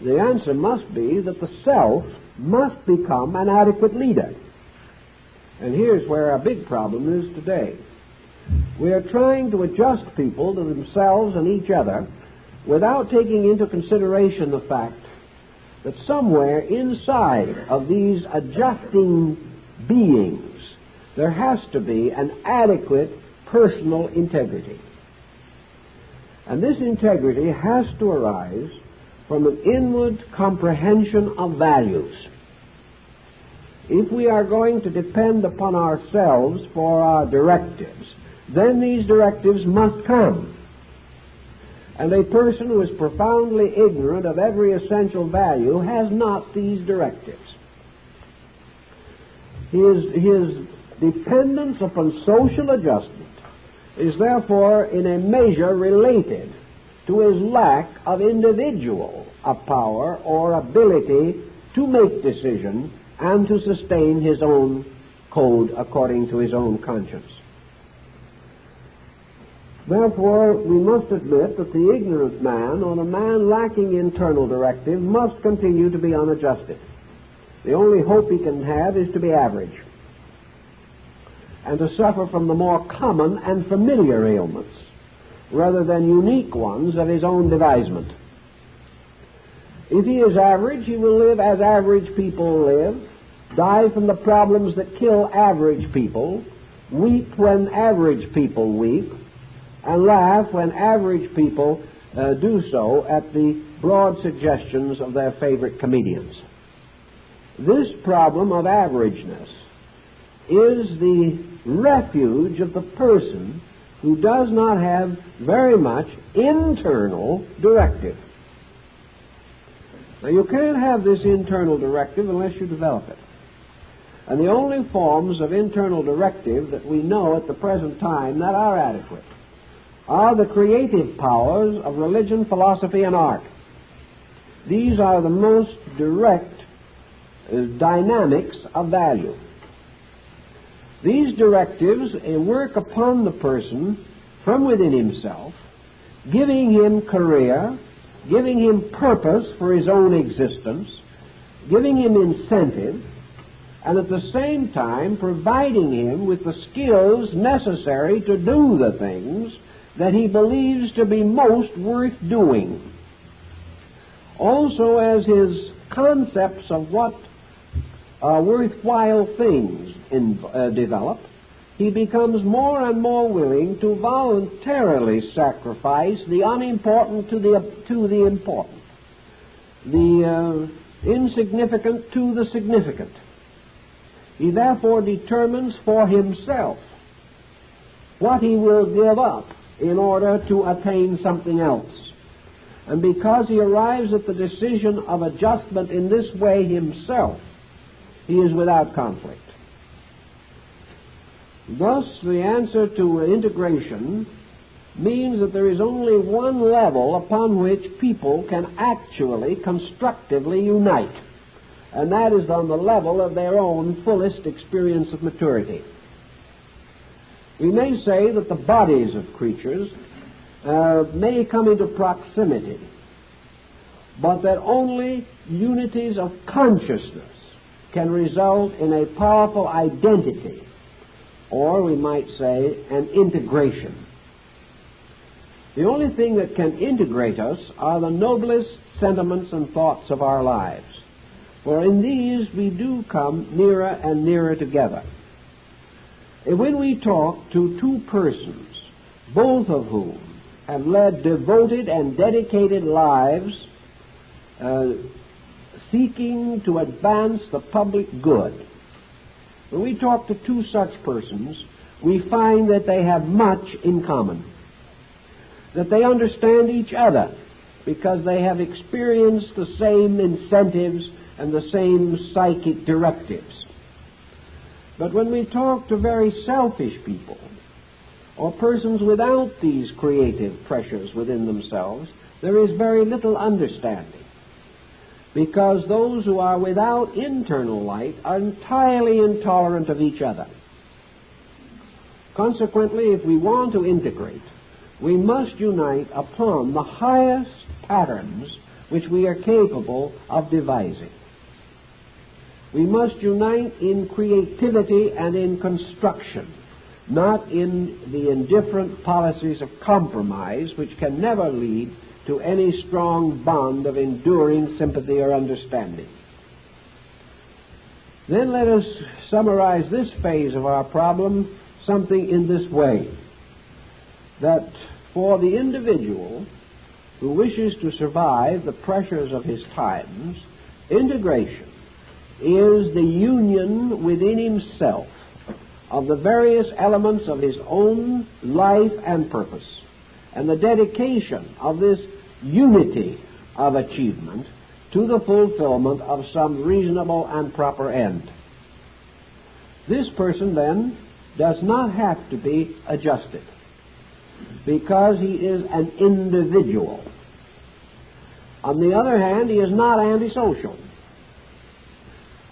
the answer must be that the self must become an adequate leader. And here's where our big problem is today. We are trying to adjust people to themselves and each other without taking into consideration the fact that somewhere inside of these adjusting beings there has to be an adequate personal integrity. And this integrity has to arise from an inward comprehension of values. If we are going to depend upon ourselves for our directives, then these directives must come. And a person who is profoundly ignorant of every essential value has not these directives. His dependence upon social adjustment is therefore in a measure related to his lack of individual power or ability to make decision and to sustain his own code according to his own conscience. Therefore, we must admit that the ignorant man or the man lacking internal directive must continue to be unadjusted. The only hope he can have is to be average and to suffer from the more common and familiar ailments rather than unique ones of his own devisement. If he is average, he will live as average people live, die from the problems that kill average people, weep when average people weep, and laugh when average people do so at the broad suggestions of their favorite comedians. This problem of averageness is the refuge of the person who does not have very much internal directive. Now, you can't have this internal directive unless you develop it. And the only forms of internal directive that we know at the present time that are adequate are the creative powers of religion, philosophy, and art. These are the most direct dynamics of value. These directives work upon the person from within himself, giving him career, giving him purpose for his own existence, giving him incentive, and at the same time providing him with the skills necessary to do the things that he believes to be most worth doing. Also, as his concepts of what are worthwhile things develop, he becomes more and more willing to voluntarily sacrifice the unimportant to the important, the insignificant to the significant. He therefore determines for himself what he will give up in order to attain something else. And because he arrives at the decision of adjustment in this way himself, he is without conflict. Thus, the answer to integration means that there is only one level upon which people can actually constructively unite, and that is on the level of their own fullest experience of maturity. We may say that the bodies of creatures may come into proximity, but that only unities of consciousness can result in a powerful identity, or we might say an integration. The only thing that can integrate us are the noblest sentiments and thoughts of our lives, for in these we do come nearer and nearer together. When we talk to two persons, both of whom have led devoted and dedicated lives seeking to advance the public good, when we talk to two such persons, we find that they have much in common, that they understand each other because they have experienced the same incentives and the same psychic directives. But when we talk to very selfish people, or persons without these creative pressures within themselves, there is very little understanding, because those who are without internal light are entirely intolerant of each other. Consequently, if we want to integrate, we must unite upon the highest patterns which we are capable of devising. We must unite in creativity and in construction, not in the indifferent policies of compromise which can never lead to any strong bond of enduring sympathy or understanding. Then let us summarize this phase of our problem something in this way, that for the individual who wishes to survive the pressures of his times, integration is the union within himself of the various elements of his own life and purpose, and the dedication of this unity of achievement to the fulfillment of some reasonable and proper end. This person, then, does not have to be adjusted, because he is an individual. On the other hand, he is not antisocial.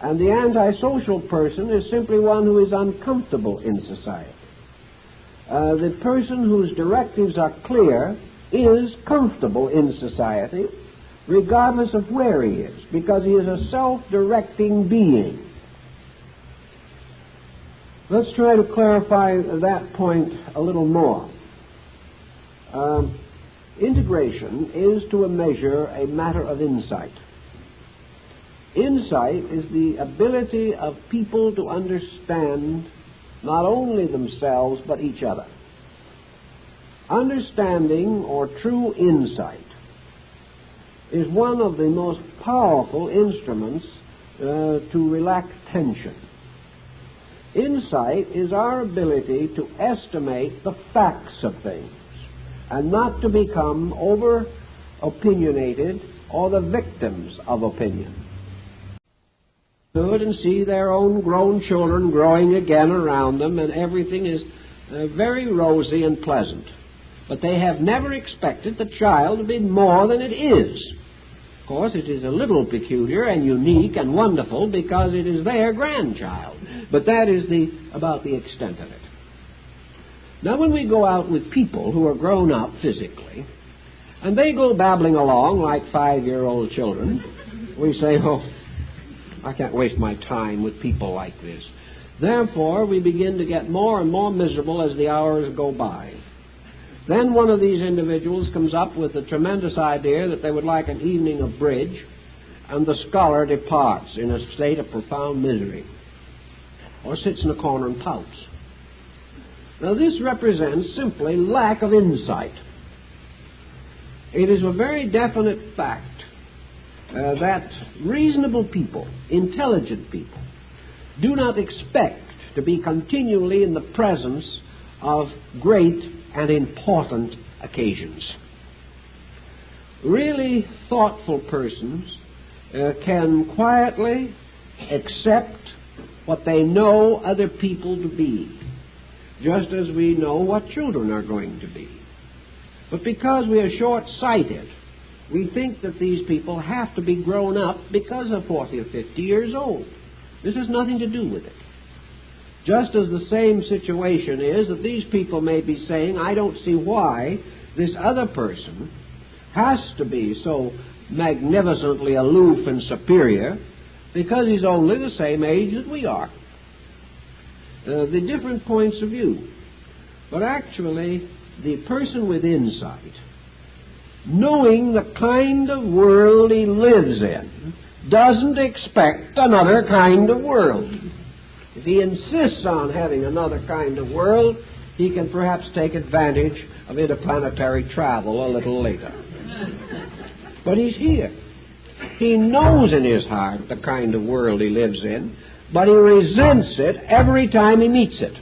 And the antisocial person is simply one who is uncomfortable in society. The person whose directives are clear is comfortable in society, regardless of where he is, because he is a self-directing being. Let's try to clarify that point a little more. Integration is, to a measure, a matter of insight. Insight is the ability of people to understand not only themselves but each other. Understanding, or true insight, is one of the most powerful instruments to relax tension. Insight is our ability to estimate the facts of things and not to become over-opinionated or the victims of opinion. And see their own grown children growing again around them, and everything is very rosy and pleasant. But they have never expected the child to be more than it is. Of course, it is a little peculiar and unique and wonderful because it is their grandchild. But that is about the extent of it. Now, when we go out with people who are grown up physically, and they go babbling along like 5-year-old children, we say, oh, I can't waste my time with people like this. Therefore, we begin to get more and more miserable as the hours go by. Then one of these individuals comes up with a tremendous idea that they would like an evening of bridge, and the scholar departs in a state of profound misery, or sits in a corner and pouts. Now, this represents simply lack of insight. It is a very definite fact that reasonable people, intelligent people, do not expect to be continually in the presence of great and important occasions. Really thoughtful persons can quietly accept what they know other people to be, just as we know what children are going to be. But because we are short-sighted, we think that these people have to be grown up because they're 40 or 50 years old. This has nothing to do with it. Just as the same situation is that these people may be saying, I don't see why this other person has to be so magnificently aloof and superior, because he's only the same age that we are. The different points of view. But actually, the person with insight, knowing the kind of world he lives in, doesn't expect another kind of world. If he insists on having another kind of world, he can perhaps take advantage of interplanetary travel a little later. But he's here. He knows in his heart the kind of world he lives in, but he resents it every time he meets it.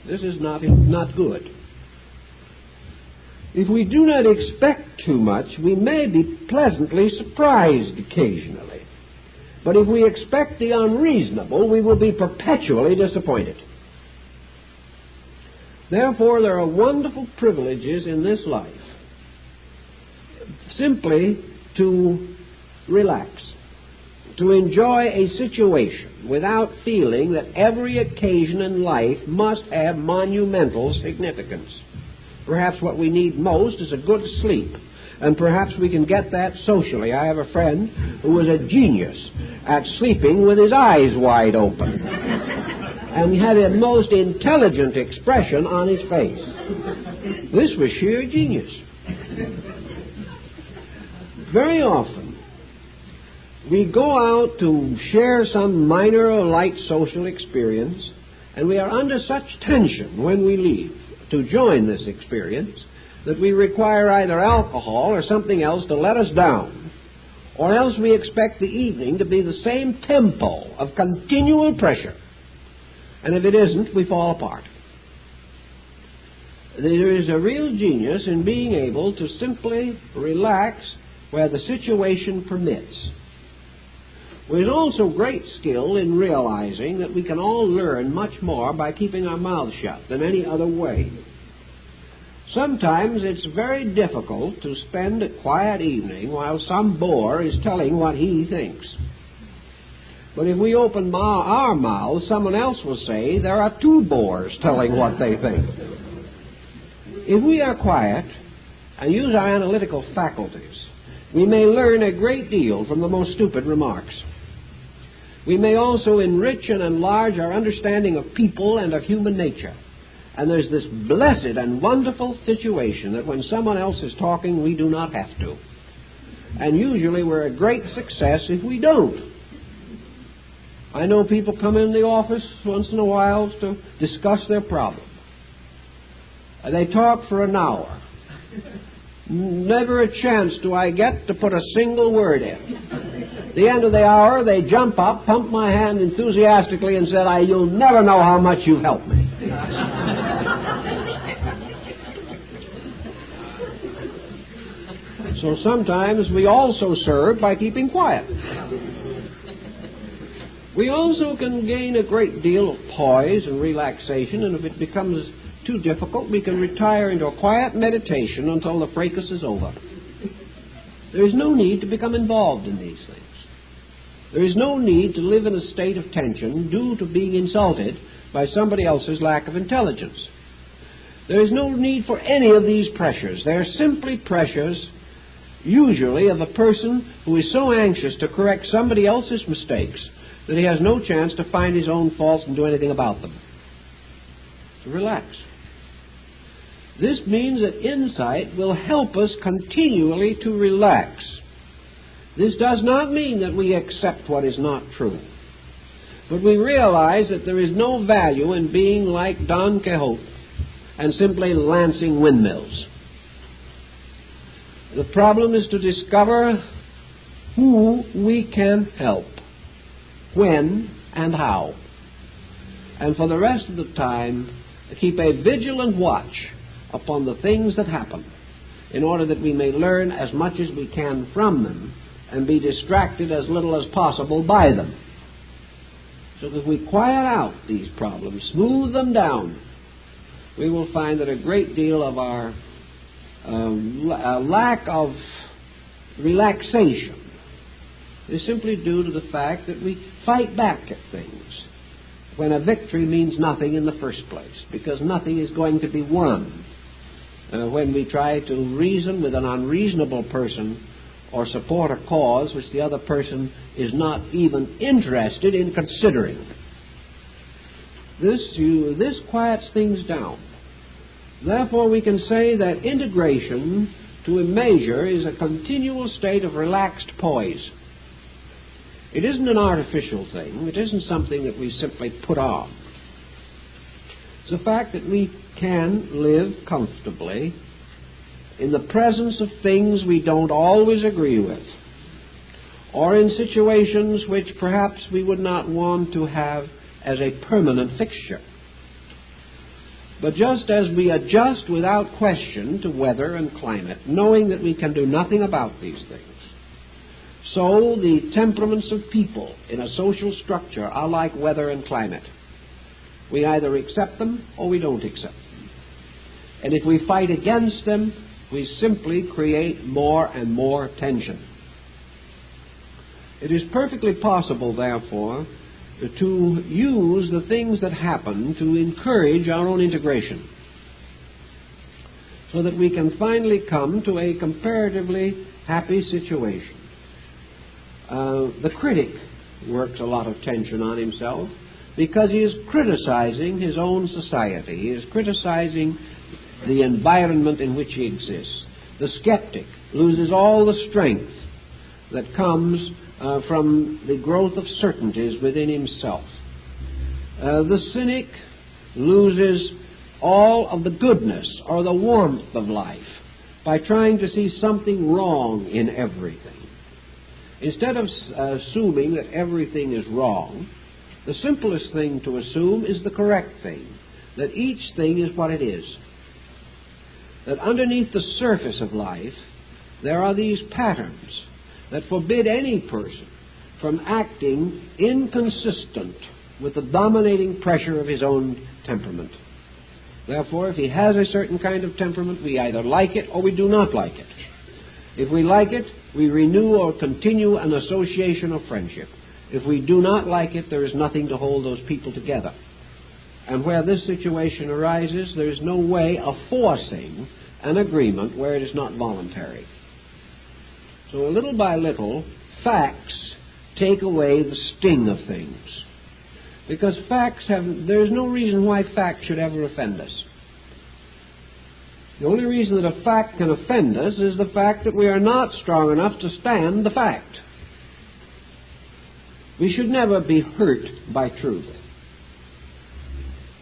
This is not good. If we do not expect too much, we may be pleasantly surprised occasionally. But if we expect the unreasonable, we will be perpetually disappointed. Therefore, there are wonderful privileges in this life. Simply to relax, to enjoy a situation without feeling that every occasion in life must have monumental significance. Perhaps what we need most is a good sleep, and perhaps we can get that socially. I have a friend who was a genius at sleeping with his eyes wide open, and he had a most intelligent expression on his face. This was sheer genius. Very often, we go out to share some minor or light social experience, and we are under such tension when we leave to join this experience that we require either alcohol or something else to let us down, or else we expect the evening to be the same tempo of continual pressure. And if it isn't, we fall apart. There is a real genius in being able to simply relax where the situation permits. There's also great skill in realizing that we can all learn much more by keeping our mouths shut than any other way. Sometimes it's very difficult to spend a quiet evening while some bore is telling what he thinks. But if we open our mouths, someone else will say there are two bores telling what they think. If we are quiet and use our analytical faculties, we may learn a great deal from the most stupid remarks. We may also enrich and enlarge our understanding of people and of human nature. And there's this blessed and wonderful situation that when someone else is talking, we do not have to. And usually we're a great success if we don't. I know people come in the office once in a while to discuss their problem. They talk for an hour. Never a chance do I get to put a single word in. At the end of the hour, they jump up, pump my hand enthusiastically, and said, "You'll never know how much you've helped me." So sometimes we also serve by keeping quiet. We also can gain a great deal of poise and relaxation, and if it becomes too difficult, we can retire into a quiet meditation until the fracas is over. There is no need to become involved in these things. There is no need to live in a state of tension due to being insulted by somebody else's lack of intelligence. There is no need for any of these pressures. They are simply pressures, usually of a person who is so anxious to correct somebody else's mistakes that he has no chance to find his own faults and do anything about them. So relax. This means that insight will help us continually to relax. This does not mean that we accept what is not true, but we realize that there is no value in being like Don Quixote and simply lancing windmills. The problem is to discover who we can help, when and how, and for the rest of the time keep a vigilant watch upon the things that happen, in order that we may learn as much as we can from them and be distracted as little as possible by them. So that if we quiet out these problems, smooth them down, we will find that a great deal of our lack of relaxation is simply due to the fact that we fight back at things. when a victory means nothing in the first place, because nothing is going to be won when we try to reason with an unreasonable person or support a cause which the other person is not even interested in considering. This quiets things down. Therefore, we can say that integration, to a measure, is a continual state of relaxed poise. It isn't an artificial thing. It isn't something that we simply put on. It's the fact that we can live comfortably in the presence of things we don't always agree with, or in situations which perhaps we would not want to have as a permanent fixture. But just as we adjust without question to weather and climate, knowing that we can do nothing about these things, so the temperaments of people in a social structure are like weather and climate. We either accept them or we don't accept them. And if we fight against them, we simply create more and more tension. It is perfectly possible, therefore, to use the things that happen to encourage our own integration, so that we can finally come to a comparatively happy situation. The critic works a lot of tension on himself because he is criticizing his own society. He is criticizing the environment in which he exists. The skeptic loses all the strength that comes from the growth of certainties within himself. The cynic loses all of the goodness or the warmth of life by trying to see something wrong in everything. Instead of assuming that everything is wrong, the simplest thing to assume is the correct thing, that each thing is what it is. That underneath the surface of life, there are these patterns that forbid any person from acting inconsistent with the dominating pressure of his own temperament. Therefore, if he has a certain kind of temperament, we either like it or we do not like it. If we like it, we renew or continue an association of friendship. If we do not like it, there is nothing to hold those people together. And where this situation arises, there is no way of forcing an agreement where it is not voluntary. So little by little, facts take away the sting of things. Because there is no reason why facts should ever offend us. The only reason that a fact can offend us is the fact that we are not strong enough to stand the fact. We should never be hurt by truth.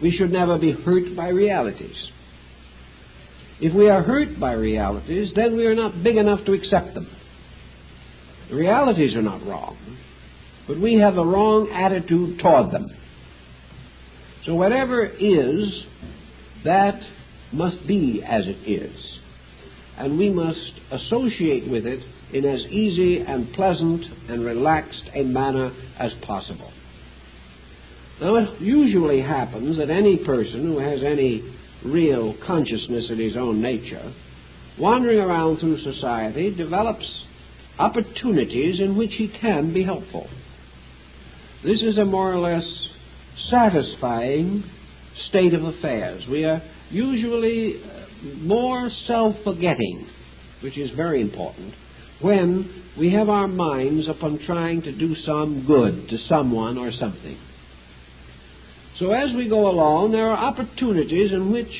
We should never be hurt by realities. If we are hurt by realities, then we are not big enough to accept them. The realities are not wrong, but we have a wrong attitude toward them. So whatever is, that must be as it is, and we must associate with it in as easy and pleasant and relaxed a manner as possible. Now, it usually happens that any person who has any real consciousness of his own nature, wandering around through society, develops opportunities in which he can be helpful. This is a more or less satisfying state of affairs. We are usually more self-forgetting, which is very important, when we have our minds upon trying to do some good to someone or something. So as we go along, there are opportunities in which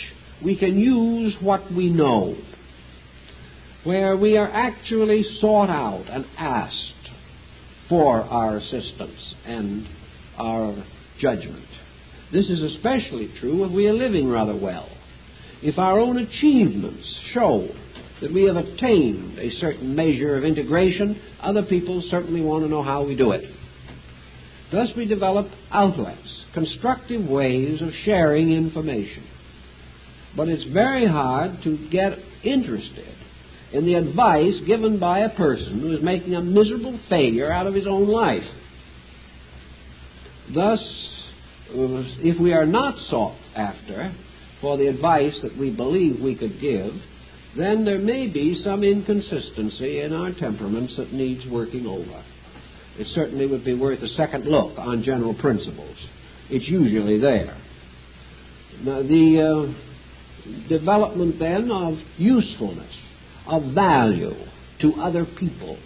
we can use what we know, where we are actually sought out and asked for our assistance and our judgment. This is especially true if we are living rather well. If our own achievements show that we have attained a certain measure of integration, other people certainly want to know how we do it. Thus we develop outlets, constructive ways of sharing information. But it's very hard to get interested in the advice given by a person who is making a miserable failure out of his own life. Thus, if we are not sought after for the advice that we believe we could give, then there may be some inconsistency in our temperaments that needs working over. It certainly would be worth a second look on general principles. it's usually there. Now, the development then of usefulness, of value to other people,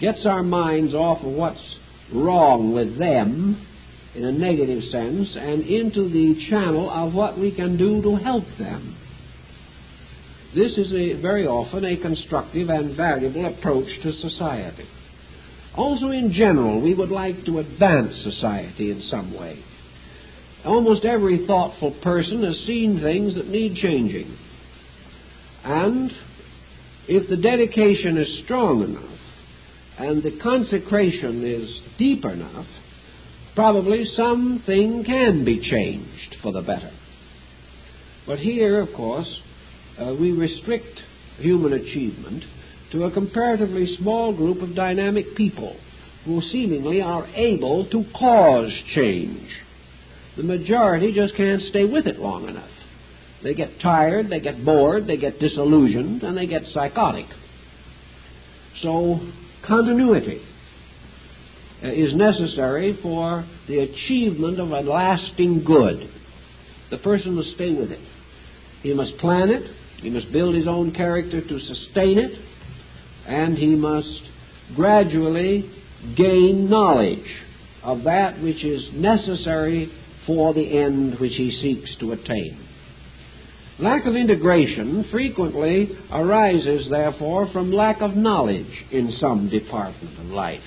gets our minds off of what's wrong with them in a negative sense and into the channel of what we can do to help them. This is very often a constructive and valuable approach to society. Also, in general, we would like to advance society in some way. Almost every thoughtful person has seen things that need changing. And if the dedication is strong enough and the consecration is deep enough, probably something can be changed for the better. But here, of course, we restrict human achievement to a comparatively small group of dynamic people who seemingly are able to cause change. The majority just can't stay with it long enough. They get tired, they get bored, they get disillusioned, and they get psychotic. So continuity is necessary for the achievement of a lasting good. The person must stay with it. He must plan it, he must build his own character to sustain it, and he must gradually gain knowledge of that which is necessary for the end which he seeks to attain. Lack of integration frequently arises, therefore, from lack of knowledge in some department of life.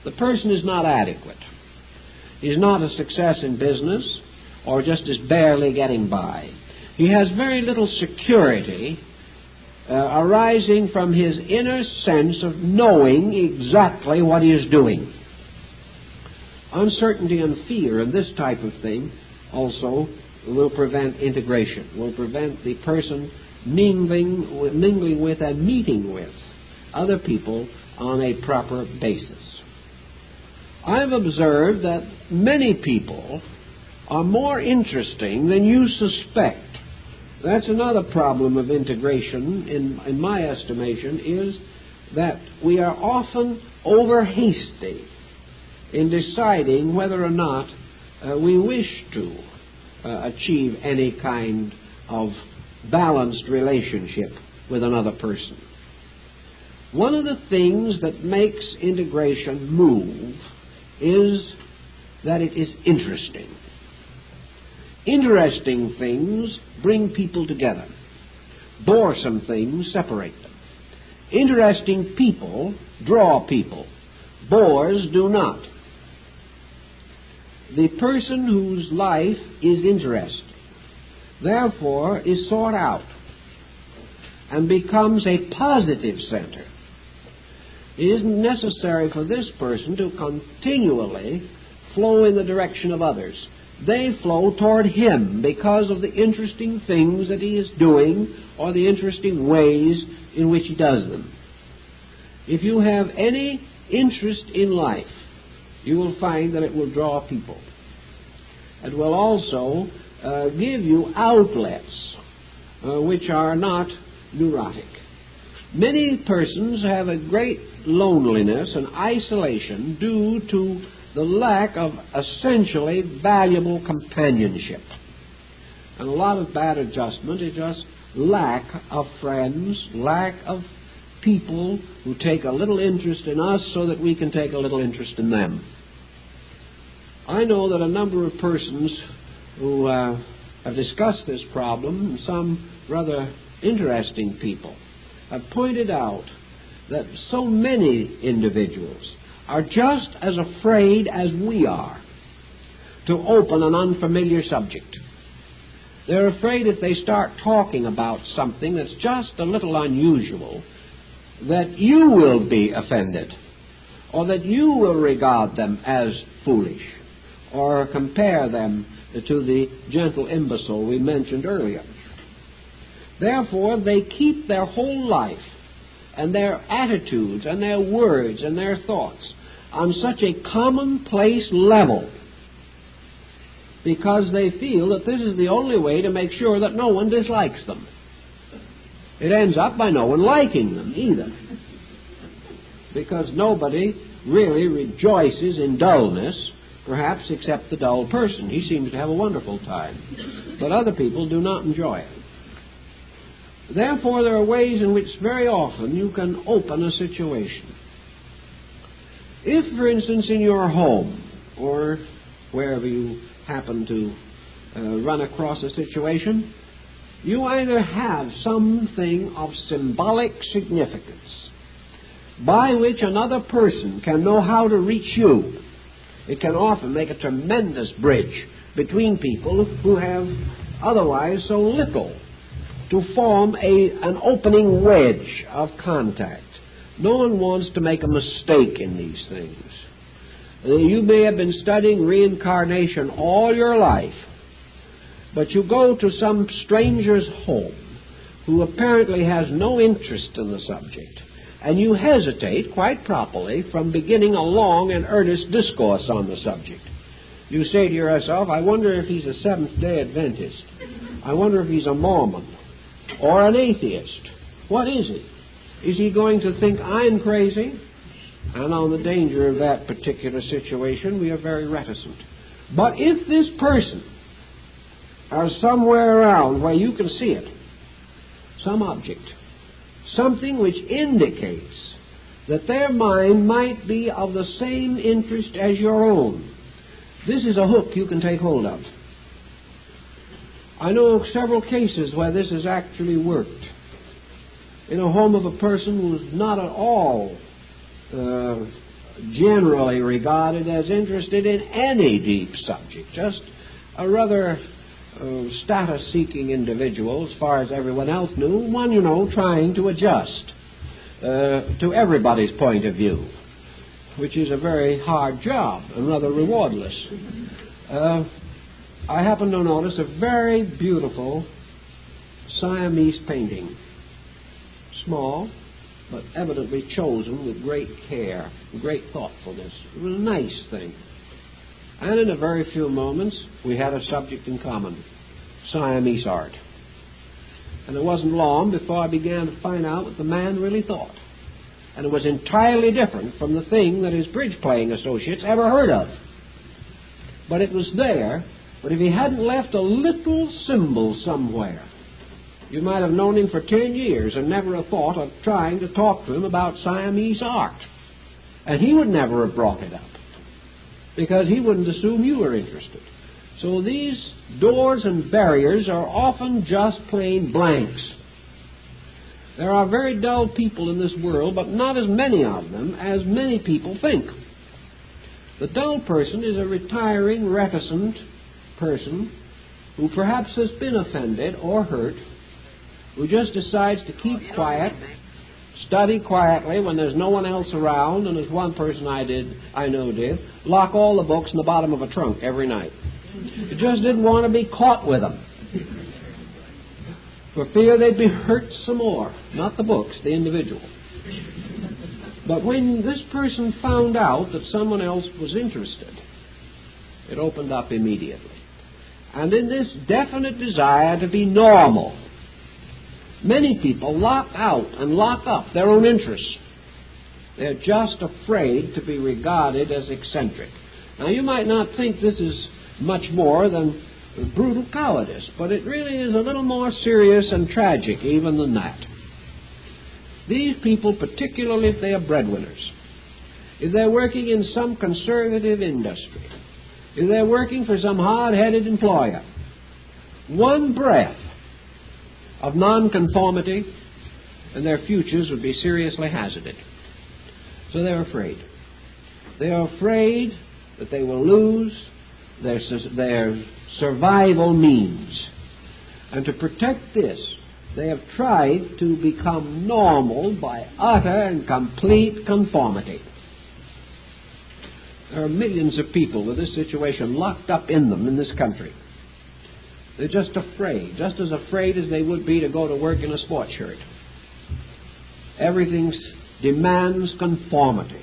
The person is not adequate. He's not a success in business, or just is barely getting by. He has very little security arising from his inner sense of knowing exactly what he is doing. Uncertainty and fear and this type of thing also will prevent integration, will prevent the person mingling with and meeting with other people on a proper basis. I've observed that many people are more interesting than you suspect. That's another problem of integration, in my estimation, is that we are often over-hasty in deciding whether or not we wish to achieve any kind of balanced relationship with another person. One of the things that makes integration move is that it is interesting. Interesting things bring people together. Boresome things separate them. Interesting people draw people. Bores do not. The person whose life is interesting, therefore, is sought out and becomes a positive center. It isn't necessary for this person to continually flow in the direction of others. They flow toward him because of the interesting things that he is doing or the interesting ways in which he does them. If you have any interest in life, you will find that it will draw people. It will also give you outlets which are not neurotic. Many persons have a great loneliness and isolation due to the lack of essentially valuable companionship. And a lot of bad adjustment is just lack of friends, lack of people who take a little interest in us so that we can take a little interest in them. I know that a number of persons who have discussed this problem, some rather interesting people, have pointed out that so many individuals are just as afraid as we are to open an unfamiliar subject. They're afraid if they start talking about something that's just a little unusual, that you will be offended, or that you will regard them as foolish, or compare them to the gentle imbecile we mentioned earlier. Therefore, they keep their whole life and their attitudes and their words and their thoughts on such a commonplace level because they feel that this is the only way to make sure that no one dislikes them. It ends up by no one liking them either, because nobody really rejoices in dullness perhaps except the dull person. He seems to have a wonderful time, but other people do not enjoy it. Therefore, there are ways in which very often you can open a situation. If, for instance, in your home or wherever you happen to run across a situation, you either have something of symbolic significance by which another person can know how to reach you. It can often make a tremendous bridge between people who have otherwise so little to form an opening wedge of contact. No one wants to make a mistake in these things. You may have been studying reincarnation all your life, but you go to some stranger's home who apparently has no interest in the subject, and you hesitate, quite properly, from beginning a long and earnest discourse on the subject. You say to yourself, I wonder if he's a Seventh-day Adventist. I wonder if he's a Mormon or an atheist. What is he? Is he going to think I'm crazy? And on the danger of that particular situation, we are very reticent. But if this person is somewhere around where you can see it, some object, something which indicates that their mind might be of the same interest as your own, this is a hook you can take hold of. I know of several cases where this has actually worked. In a home of a person who's not at all generally regarded as interested in any deep subject, just a rather status-seeking individual as far as everyone else knew, one, you know, trying to adjust to everybody's point of view, which is a very hard job and rather rewardless. I happen to notice a very beautiful Siamese painting, small, but evidently chosen with great care, great thoughtfulness. It was a nice thing. And in a very few moments, we had a subject in common, Siamese art. And it wasn't long before I began to find out what the man really thought. And it was entirely different from the thing that his bridge-playing associates ever heard of. But it was there. But if he hadn't left a little symbol somewhere, you might have known him for 10 years and never have thought of trying to talk to him about Siamese art. And he would never have brought it up, because he wouldn't assume you were interested. So these doors and barriers are often just plain blanks. There are very dull people in this world, but not as many of them as many people think. The dull person is a retiring, reticent person who perhaps has been offended or hurt, who just decides to keep quiet, study quietly when there's no one else around, and as one person I know did, lock all the books in the bottom of a trunk every night. He just didn't want to be caught with them, for fear they'd be hurt some more. Not the books, the individual. But when this person found out that someone else was interested, it opened up immediately. And in this definite desire to be normal, many people lock out and lock up their own interests. They're just afraid to be regarded as eccentric. Now, you might not think this is much more than brutal cowardice, but it really is a little more serious and tragic even than that. These people, particularly if they are breadwinners, if they're working in some conservative industry, if they're working for some hard-headed employer, one breath of nonconformity and their futures would be seriously hazarded. So they're afraid. They are afraid that they will lose their survival means. And to protect this, they have tried to become normal by utter and complete conformity. There are millions of people with this situation locked up in them in this country. They're just afraid, just as afraid as they would be to go to work in a sports shirt. Everything demands conformity.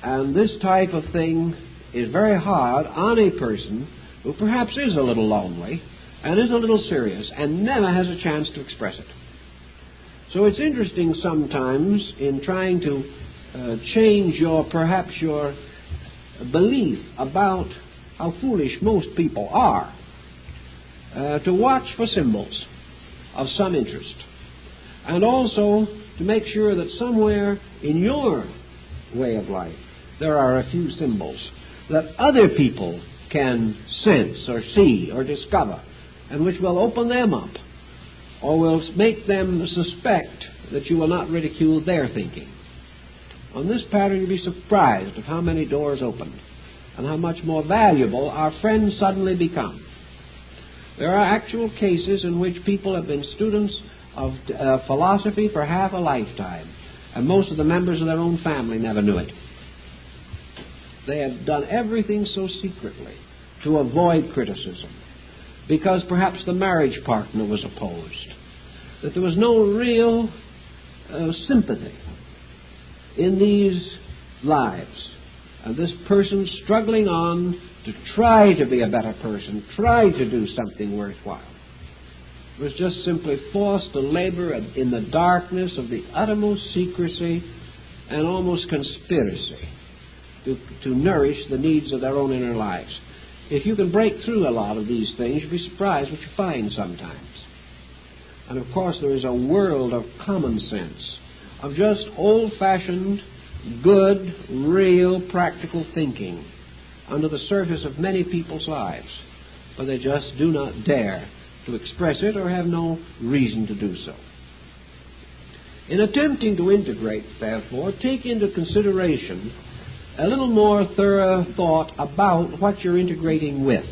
And this type of thing is very hard on a person who perhaps is a little lonely and is a little serious and never has a chance to express it. So it's interesting sometimes in trying to change perhaps your belief about how foolish most people are, to watch for symbols of some interest, and also to make sure that somewhere in your way of life there are a few symbols that other people can sense or see or discover, and which will open them up or will make them suspect that you will not ridicule their thinking. On this pattern, you'll be surprised at how many doors open and how much more valuable our friends suddenly become. There are actual cases in which people have been students of philosophy for half a lifetime, and most of the members of their own family never knew it. They have done everything so secretly to avoid criticism, because perhaps the marriage partner was opposed, that there was no real sympathy in these lives, and this person struggling on to try to be a better person, try to do something worthwhile, was just simply forced to labor in the darkness of the uttermost secrecy and almost conspiracy to nourish the needs of their own inner lives. If you can break through a lot of these things, you'll be surprised what you find sometimes. And of course there is a world of common sense, of just old-fashioned, good, real, practical thinking under the surface of many people's lives, but they just do not dare to express it or have no reason to do so. In attempting to integrate, therefore, take into consideration a little more thorough thought about what you're integrating with.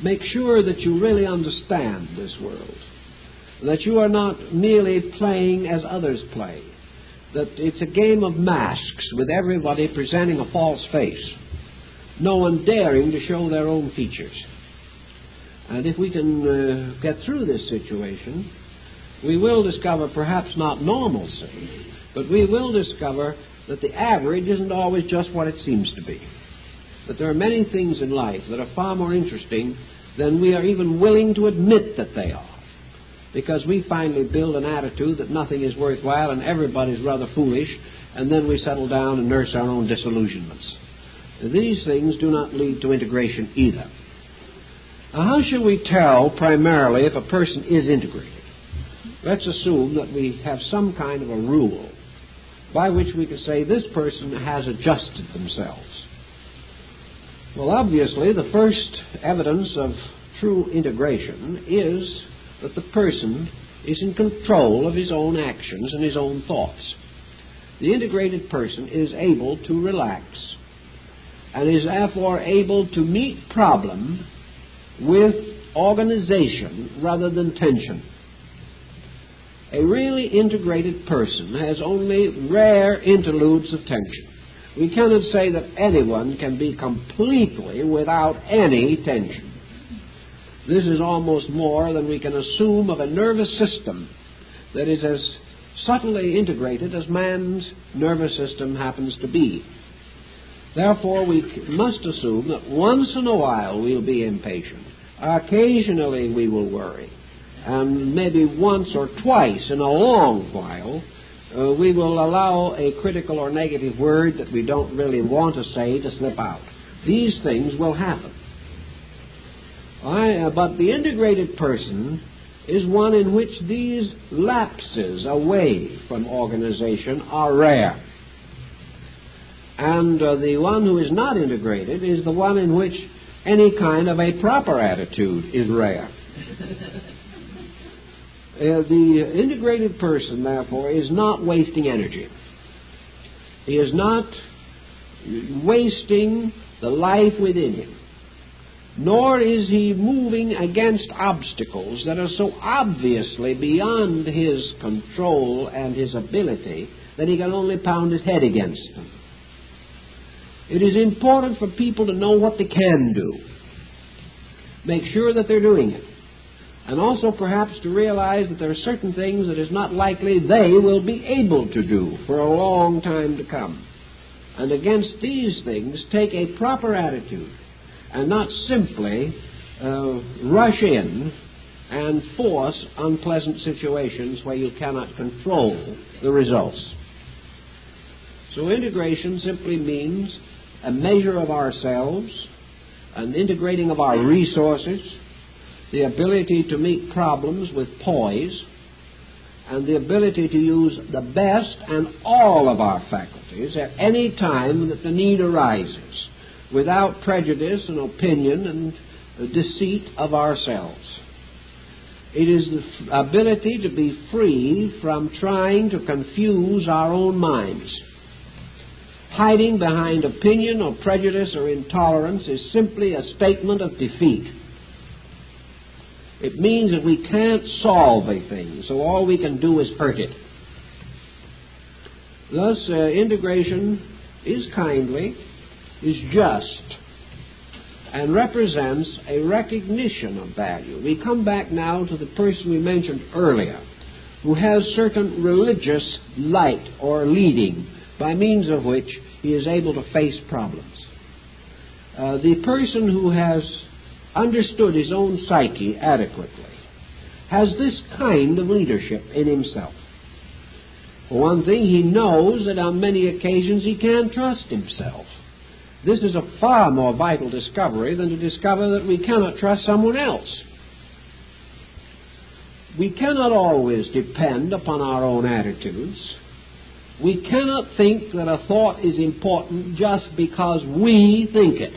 Make sure that you really understand this world, that you are not merely playing as others play, that it's a game of masks with everybody presenting a false face, no one daring to show their own features. And if we can get through this situation, we will discover perhaps not normalcy, but we will discover that the average isn't always just what it seems to be. That there are many things in life that are far more interesting than we are even willing to admit that they are, because we finally build an attitude that nothing is worthwhile and everybody's rather foolish, and then we settle down and nurse our own disillusionments. These things do not lead to integration either. Now, how shall we tell primarily if a person is integrated? Let's assume that we have some kind of a rule by which we could say this person has adjusted themselves. Well, obviously, the first evidence of true integration is that the person is in control of his own actions and his own thoughts. The integrated person is able to relax and is therefore able to meet problem with organization rather than tension. A really integrated person has only rare interludes of tension. We cannot say that anyone can be completely without any tension. This is almost more than we can assume of a nervous system that is as subtly integrated as man's nervous system happens to be. Therefore, we must assume that once in a while we'll be impatient. Occasionally we will worry. And maybe once or twice in a long while we will allow a critical or negative word that we don't really want to say to slip out. These things will happen. But the integrated person is one in which these lapses away from organization are rare. And the one who is not integrated is the one in which any kind of a proper attitude is rare. The integrated person, therefore, is not wasting energy. He is not wasting the life within him, nor is he moving against obstacles that are so obviously beyond his control and his ability that he can only pound his head against them. It is important for people to know what they can do, make sure that they're doing it, and also perhaps to realize that there are certain things that is not likely they will be able to do for a long time to come. And against these things, take a proper attitude and not simply rush in and force unpleasant situations where you cannot control the results. So integration simply means a measure of ourselves, an integrating of our resources, the ability to meet problems with poise, and the ability to use the best and all of our faculties at any time that the need arises, without prejudice and opinion and deceit of ourselves. It is the ability to be free from trying to confuse our own minds. Hiding behind opinion or prejudice or intolerance is simply a statement of defeat. It means that we can't solve a thing, so all we can do is hurt it. Thus, integration is kindly, is just, and represents a recognition of value. We come back now to the person we mentioned earlier, who has certain religious light or leading, by means of which he is able to face problems. The person who has understood his own psyche adequately has this kind of leadership in himself. For one thing, he knows that on many occasions he can't trust himself. This is a far more vital discovery than to discover that we cannot trust someone else. We cannot always depend upon our own attitudes. We cannot think that a thought is important just because we think it,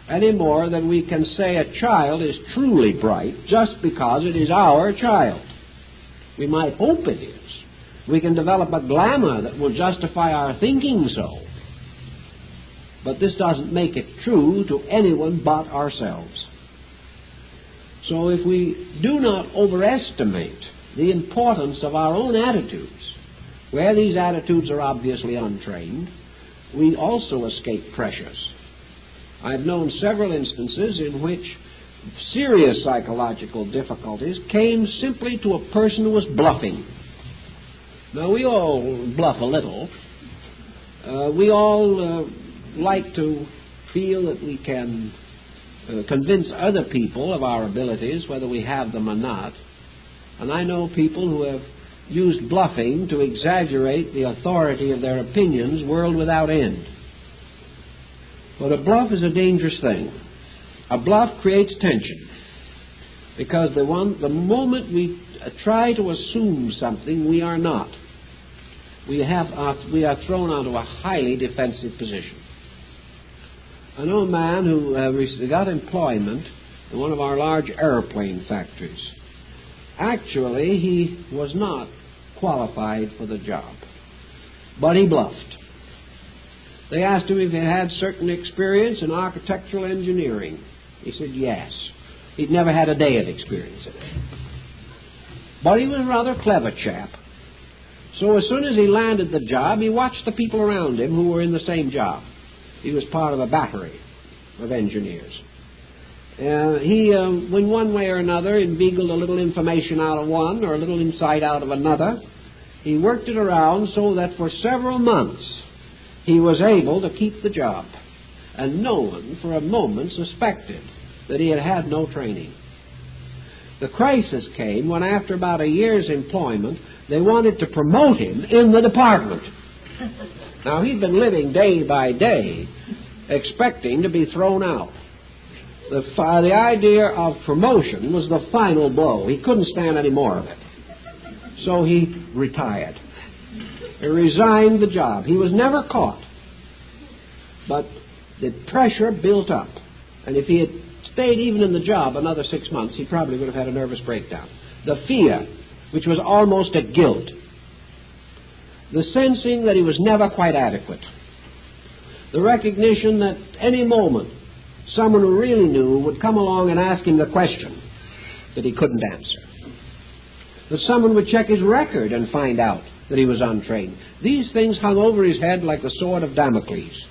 any more than we can say a child is truly bright just because it is our child. We might hope it is. We can develop a glamour that will justify our thinking so. But this doesn't make it true to anyone but ourselves. So if we do not overestimate the importance of our own attitudes, where these attitudes are obviously untrained, we also escape pressures. I've known several instances in which serious psychological difficulties came simply to a person who was bluffing. Now, we all bluff a little. We all like to feel that we can convince other people of our abilities, whether we have them or not. And I know people who have used bluffing to exaggerate the authority of their opinions world without end. But a bluff is a dangerous thing. A bluff creates tension, because the moment we try to assume something we are not, we are thrown onto a highly defensive position. I know a man who got employment in one of our large airplane factories. Actually, he was not qualified for the job, but he bluffed. They asked him if he had certain experience in architectural engineering. He said yes. He'd never had a day of experience in it. But he was a rather clever chap. So as soon as he landed the job, he watched the people around him who were in the same job. He was part of a battery of engineers. He, in one way or another, inveigled a little information out of one or a little insight out of another. He worked it around so that for several months he was able to keep the job. And no one for a moment suspected that he had had no training. The crisis came when, after about a year's employment, they wanted to promote him in the department. Now, he'd been living day by day, expecting to be thrown out. The idea of promotion was the final blow. He couldn't stand any more of it. So he retired. He resigned the job. He was never caught. But the pressure built up. And if he had stayed even in the job another 6 months, he probably would have had a nervous breakdown. The fear, which was almost a guilt. The sensing that he was never quite adequate. The recognition that any moment someone who really knew would come along and ask him the question that he couldn't answer. That someone would check his record and find out that he was untrained. These things hung over his head like the sword of Damocles.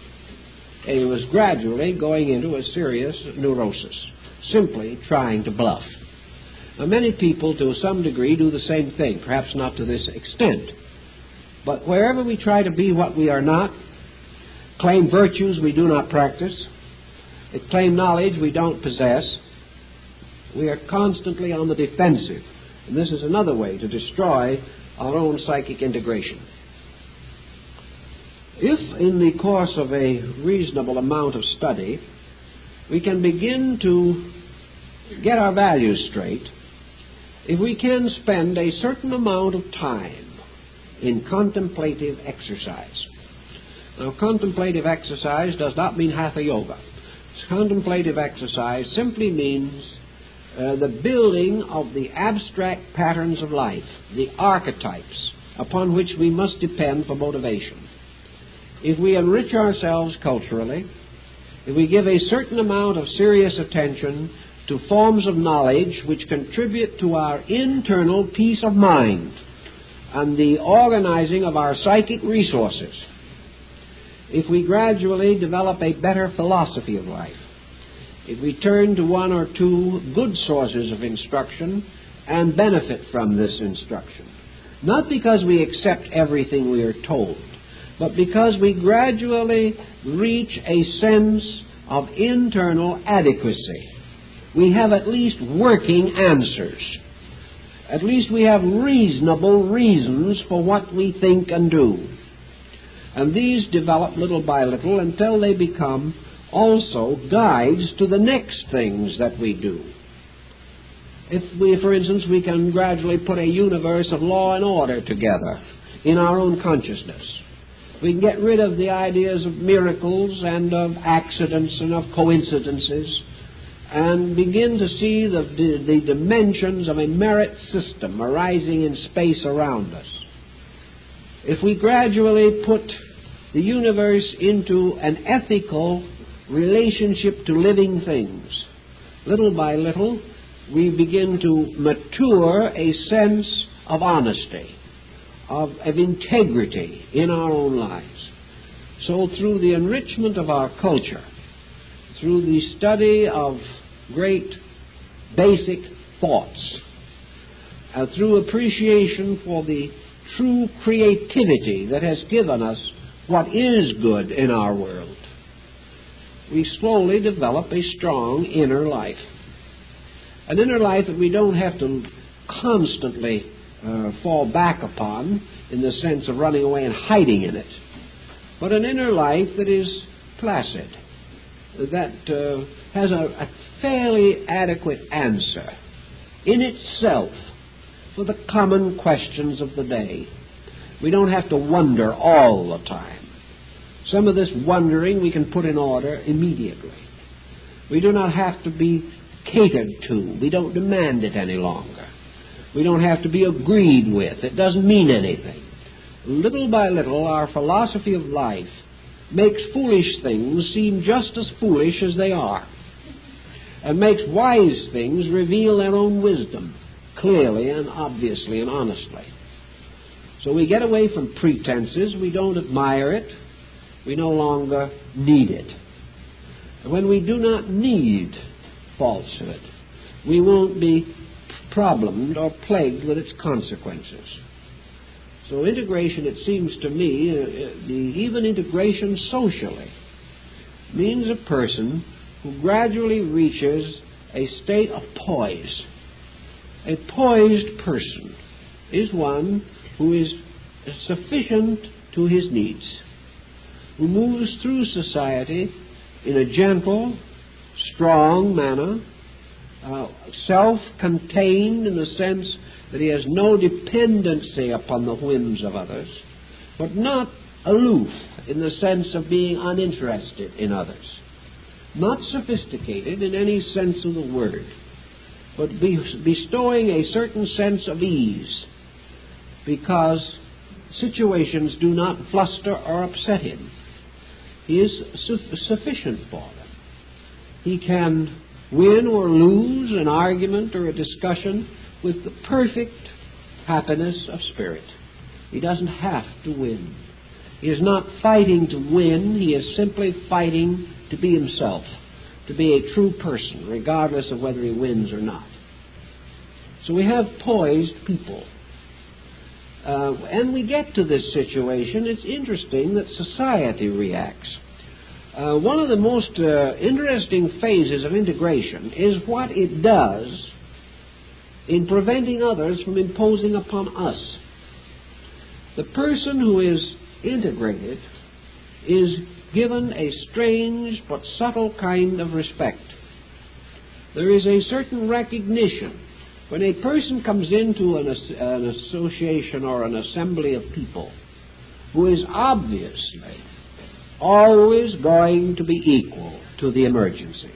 And he was gradually going into a serious neurosis, simply trying to bluff. Now, many people, to some degree, do the same thing, perhaps not to this extent. But wherever we try to be what we are not, claim virtues we do not practice, claim knowledge we don't possess, we are constantly on the defensive. And this is another way to destroy our own psychic integration. If in the course of a reasonable amount of study we can begin to get our values straight, if we can spend a certain amount of time in contemplative exercise. Now, contemplative exercise does not mean hatha yoga. Contemplative exercise simply means the building of the abstract patterns of life, the archetypes upon which we must depend for motivation. If we enrich ourselves culturally, if we give a certain amount of serious attention to forms of knowledge which contribute to our internal peace of mind and the organizing of our psychic resources, if we gradually develop a better philosophy of life, if we turn to one or two good sources of instruction and benefit from this instruction, not because we accept everything we are told, but because we gradually reach a sense of internal adequacy. We have at least working answers. At least we have reasonable reasons for what we think and do. And these develop little by little until they become also guides to the next things that we do. If we, for instance, we can gradually put a universe of law and order together in our own consciousness, we can get rid of the ideas of miracles and of accidents and of coincidences and begin to see the dimensions of a merit system arising in space around us. If we gradually put the universe into an ethical relationship to living things, little by little we begin to mature a sense of honesty, of integrity in our own lives. So through the enrichment of our culture, through the study of great basic thoughts, through appreciation for the true creativity that has given us what is good in our world, we slowly develop a strong inner life. An inner life that we don't have to constantly fall back upon in the sense of running away and hiding in it, but an inner life that is placid, that has a fairly adequate answer in itself for the common questions of the day. We don't have to wonder all the time. Some of this wondering we can put in order immediately. We do not have to be catered to. We don't demand it any longer. We don't have to be agreed with. It doesn't mean anything. Little by little, our philosophy of life makes foolish things seem just as foolish as they are, and makes wise things reveal their own wisdom clearly and obviously and honestly. So we get away from pretenses. We don't admire it. We no longer need it. And when we do not need falsehood, we won't be problemed or plagued with its consequences. So integration, it seems to me, even integration socially, means a person who gradually reaches a state of poise. A poised person is one who is sufficient to his needs, who moves through society in a gentle, strong manner, self-contained in the sense that he has no dependency upon the whims of others, but not aloof in the sense of being uninterested in others, not sophisticated in any sense of the word, but bestowing a certain sense of ease because situations do not fluster or upset him. He is sufficient for them. He can win or lose an argument or a discussion with the perfect happiness of spirit. He doesn't have to win. He is not fighting to win. He is simply fighting to be himself, to be a true person, regardless of whether he wins or not. So we have poised people. And we get to this situation. It's interesting that society reacts. One of the most interesting phases of integration is what it does in preventing others from imposing upon us. The person who is integrated is given a strange but subtle kind of respect. There is a certain recognition. When a person comes into an association or an assembly of people who is obviously always going to be equal to the emergency,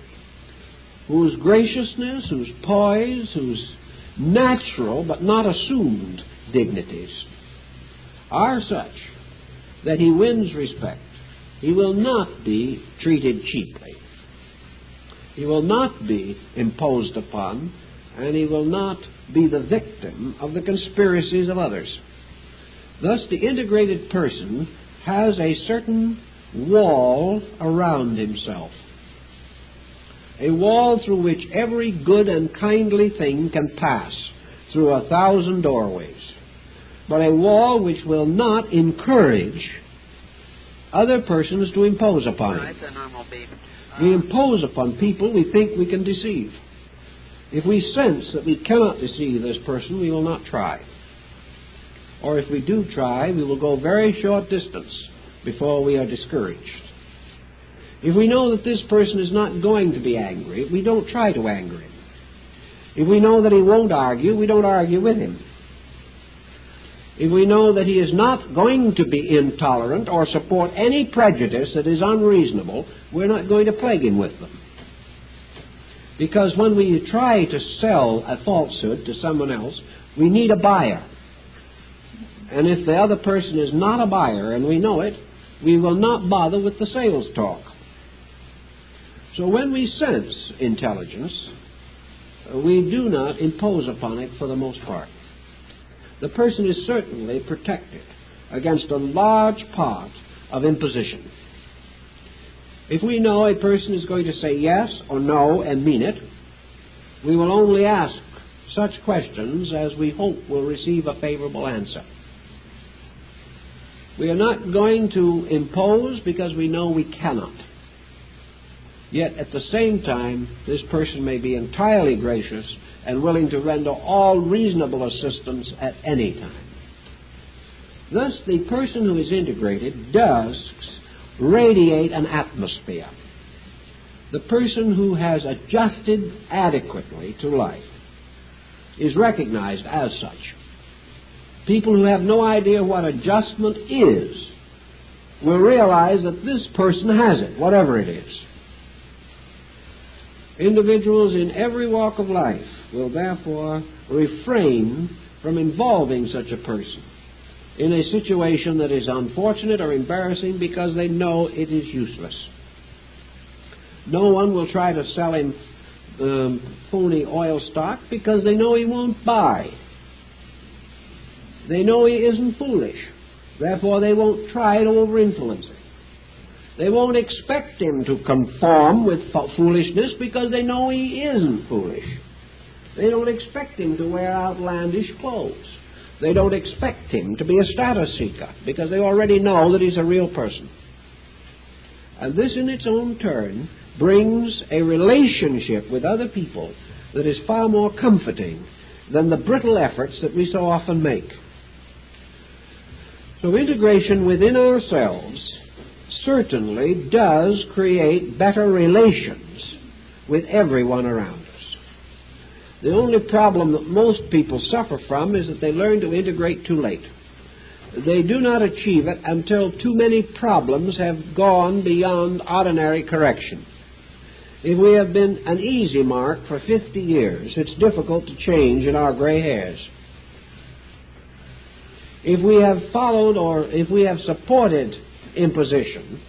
whose graciousness, whose poise, whose natural but not assumed dignities are such that he wins respect, he will not be treated cheaply. He will not be imposed upon, and he will not be the victim of the conspiracies of others. Thus, the integrated person has a certain wall around himself, a wall through which every good and kindly thing can pass through 1,000 doorways, but a wall which will not encourage other persons to impose upon him. We impose upon people we think we can deceive. If we sense that we cannot deceive this person, we will not try. Or if we do try, we will go very short distance before we are discouraged. If we know that this person is not going to be angry, we don't try to anger him. If we know that he won't argue, we don't argue with him. If we know that he is not going to be intolerant or support any prejudice that is unreasonable, we're not going to plague him with them. Because when we try to sell a falsehood to someone else, we need a buyer. And if the other person is not a buyer, and we know it, we will not bother with the sales talk. So when we sense intelligence, we do not impose upon it for the most part. The person is certainly protected against a large part of imposition. If we know a person is going to say yes or no and mean it, we will only ask such questions as we hope will receive a favorable answer. We are not going to impose because we know we cannot. Yet at the same time, this person may be entirely gracious and willing to render all reasonable assistance at any time. Thus, the person who is integrated does radiate an atmosphere. The person who has adjusted adequately to life is recognized as such. People who have no idea what adjustment is will realize that this person has it, whatever it is. Individuals in every walk of life will therefore refrain from involving such a person in a situation that is unfortunate or embarrassing because they know it is useless. No one will try to sell him phony oil stock because they know he won't buy. They know he isn't foolish. Therefore, they won't try to over-influence him. They won't expect him to conform with foolishness because they know he isn't foolish. They don't expect him to wear outlandish clothes. They don't expect him to be a status seeker because they already know that he's a real person. And this in its own turn brings a relationship with other people that is far more comforting than the brittle efforts that we so often make. So integration within ourselves certainly does create better relations with everyone around us. The only problem that most people suffer from is that they learn to integrate too late. They do not achieve it until too many problems have gone beyond ordinary correction. If we have been an easy mark for 50 years, it's difficult to change in our gray hairs. If we have followed or if we have supported imposition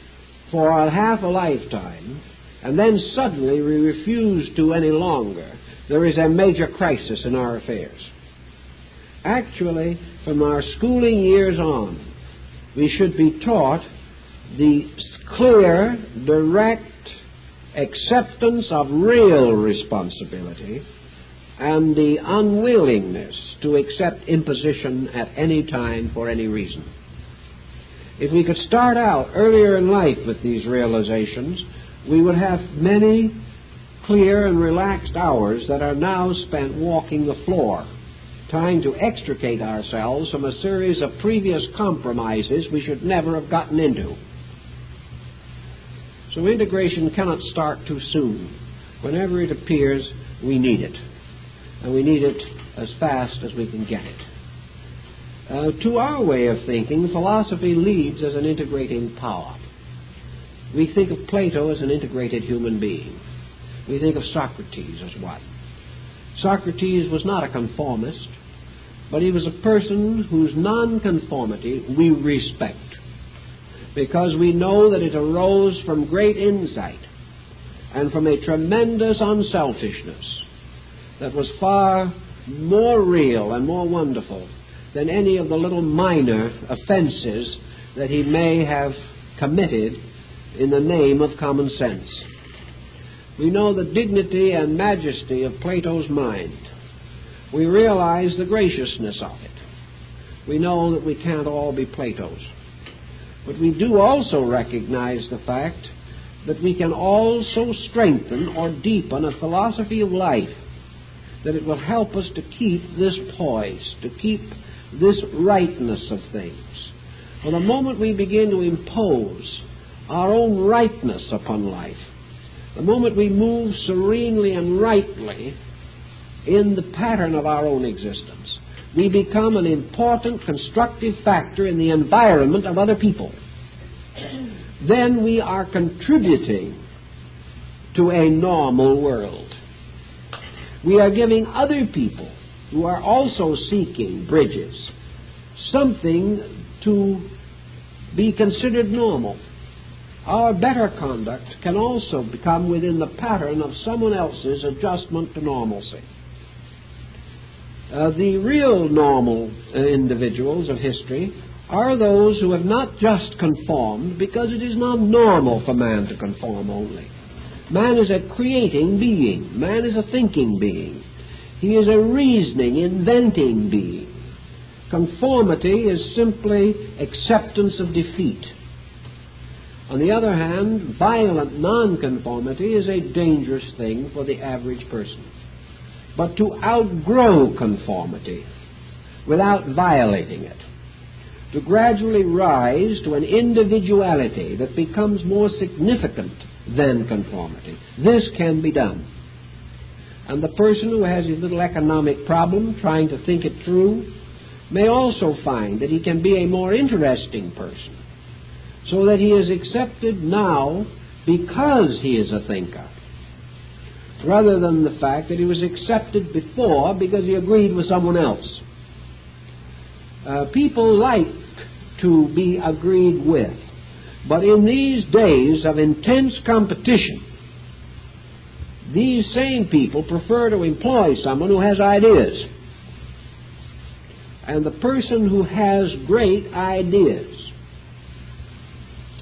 for half a lifetime, and then suddenly we refuse to any longer, there is a major crisis in our affairs. Actually, from our schooling years on, we should be taught the clear, direct acceptance of real responsibility and the unwillingness to accept imposition at any time for any reason. If we could start out earlier in life with these realizations, we would have many clear and relaxed hours that are now spent walking the floor, trying to extricate ourselves from a series of previous compromises we should never have gotten into. So integration cannot start too soon. Whenever it appears, we need it. And we need it as fast as we can get it. To our way of thinking, philosophy leads as an integrating power. We think of Plato as an integrated human being. We think of Socrates as one. Socrates was not a conformist, but he was a person whose nonconformity we respect, because we know that it arose from great insight and from a tremendous unselfishness that was far more real and more wonderful than any of the little minor offenses that he may have committed in the name of common sense. We know the dignity and majesty of Plato's mind. We realize the graciousness of it. We know that we can't all be Plato's. But we do also recognize the fact that we can also strengthen or deepen a philosophy of life, that it will help us to keep this poise, to keep this rightness of things. For the moment we begin to impose our own rightness upon life, the moment we move serenely and rightly in the pattern of our own existence, we become an important constructive factor in the environment of other people. Then we are contributing to a normal world. We are giving other people who are also seeking bridges something to be considered normal. Our better conduct can also become within the pattern of someone else's adjustment to normalcy. The real normal individuals of history are those who have not just conformed, because it is not normal for man to conform only. Man is a creating being. Man is a thinking being. He is a reasoning, inventing being. Conformity is simply acceptance of defeat. On the other hand, violent nonconformity is a dangerous thing for the average person. But to outgrow conformity without violating it, to gradually rise to an individuality that becomes more significant than conformity, this can be done. And the person who has his little economic problem, trying to think it through, may also find that he can be a more interesting person, so that he is accepted now because he is a thinker, rather than the fact that he was accepted before because he agreed with someone else. People like to be agreed with, but in these days of intense competition, these same people prefer to employ someone who has ideas. And the person who has great ideas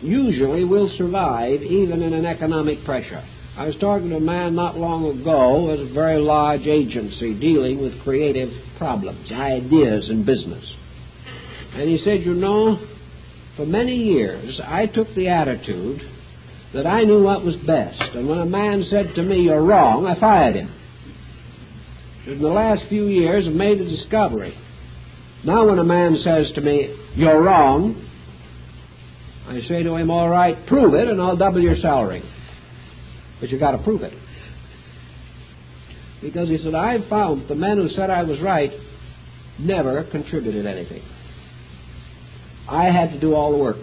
usually will survive even in an economic pressure. I was talking to a man not long ago at a very large agency dealing with creative problems, ideas in business. And he said, you know, for many years I took the attitude that I knew what was best. And when a man said to me, you're wrong, I fired him. In the last few years I've made a discovery. Now when a man says to me, you're wrong, I say to him, all right, prove it and I'll double your salary. But you've got to prove it. Because he said, I've found that the men who said I was right never contributed anything. I had to do all the work.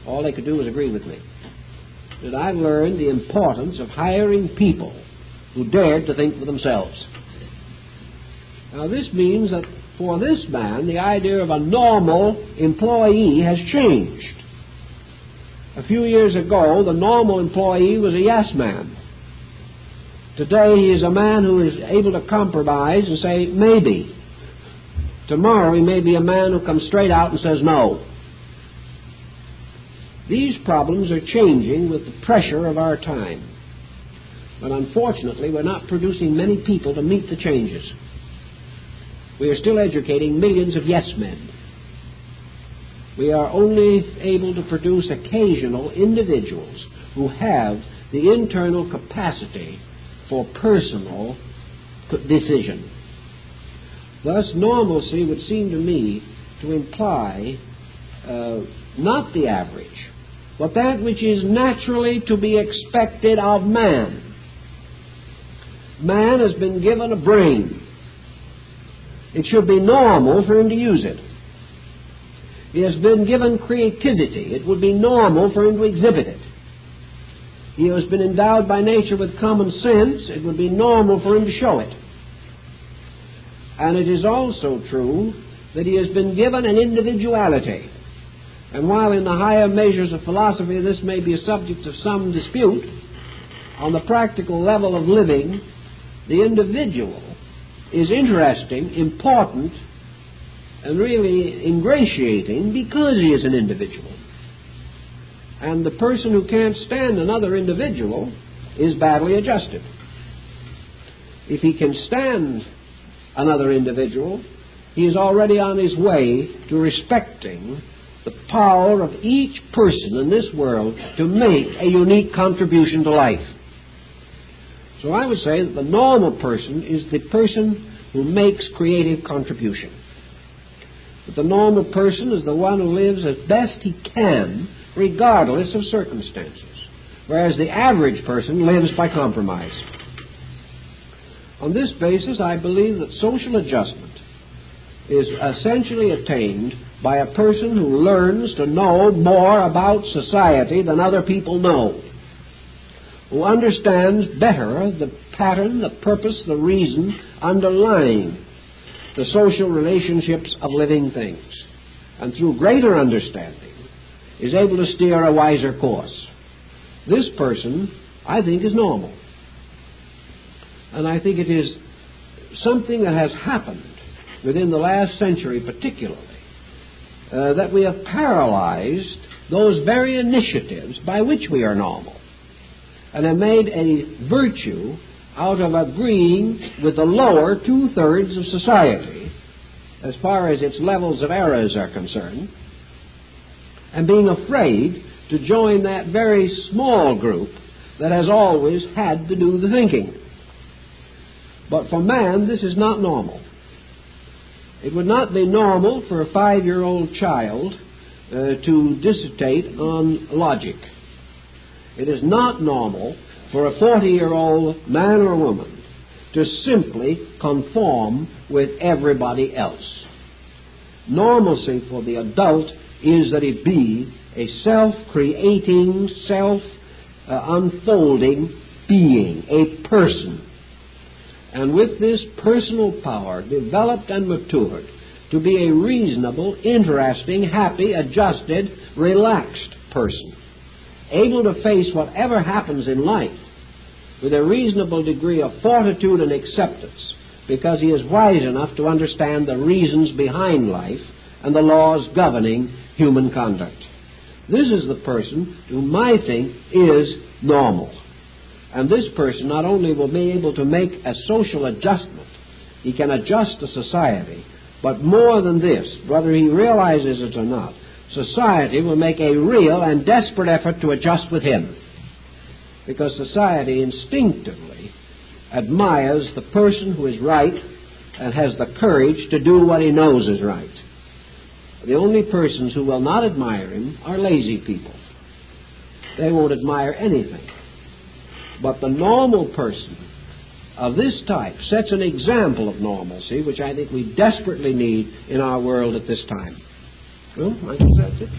All they could do was agree with me. That I've learned the importance of hiring people who dared to think for themselves. Now this means that for this man, the idea of a normal employee has changed. A few years ago, the normal employee was a yes man. Today, he is a man who is able to compromise and say, maybe. Tomorrow, he may be a man who comes straight out and says no. These problems are changing with the pressure of our time. But unfortunately, we're not producing many people to meet the changes. We are still educating millions of yes men. We are only able to produce occasional individuals who have the internal capacity for personal decision. Thus, normalcy would seem to me to imply not the average, but that which is naturally to be expected of man. Man has been given a brain. It should be normal for him to use it. He has been given creativity. It would be normal for him to exhibit it. He has been endowed by nature with common sense. It would be normal for him to show it. And it is also true that he has been given an individuality. And while in the higher measures of philosophy this may be a subject of some dispute, on the practical level of living, the individual is interesting, important, and really ingratiating because he is an individual. And the person who can't stand another individual is badly adjusted. If he can stand another individual, he is already on his way to respecting the power of each person in this world to make a unique contribution to life. So I would say that the normal person is the person who makes creative contribution. But the normal person is the one who lives as best he can, regardless of circumstances, whereas the average person lives by compromise. On this basis, I believe that social adjustment is essentially attained by a person who learns to know more about society than other people know, who understands better the pattern, the purpose, the reason underlying the social relationships of living things, and through greater understanding is able to steer a wiser course. This person, I think, is normal. And I think it is something that has happened within the last century particularly, that we have paralyzed those very initiatives by which we are normal, and have made a virtue out of agreeing with the lower two-thirds of society as far as its levels of errors are concerned, and being afraid to join that very small group that has always had to do the thinking. But for man, this is not normal. It would not be normal for a 5-year-old child to dissertate on logic. It is not normal for a 40-year-old man or woman to simply conform with everybody else. Normalcy for the adult is that it be a self-creating, self-unfolding being, a person. And with this personal power developed and matured to be a reasonable, interesting, happy, adjusted, relaxed person, able to face whatever happens in life with a reasonable degree of fortitude and acceptance, because he is wise enough to understand the reasons behind life and the laws governing human conduct. This is the person whom I think is normal. And this person not only will be able to make a social adjustment, he can adjust to society, but more than this, whether he realizes it or not, society will make a real and desperate effort to adjust with him, because society instinctively admires the person who is right and has the courage to do what he knows is right. The only persons who will not admire him are lazy people. They won't admire anything. But the normal person of this type sets an example of normalcy, which I think we desperately need in our world at this time. Well, I guess that's it.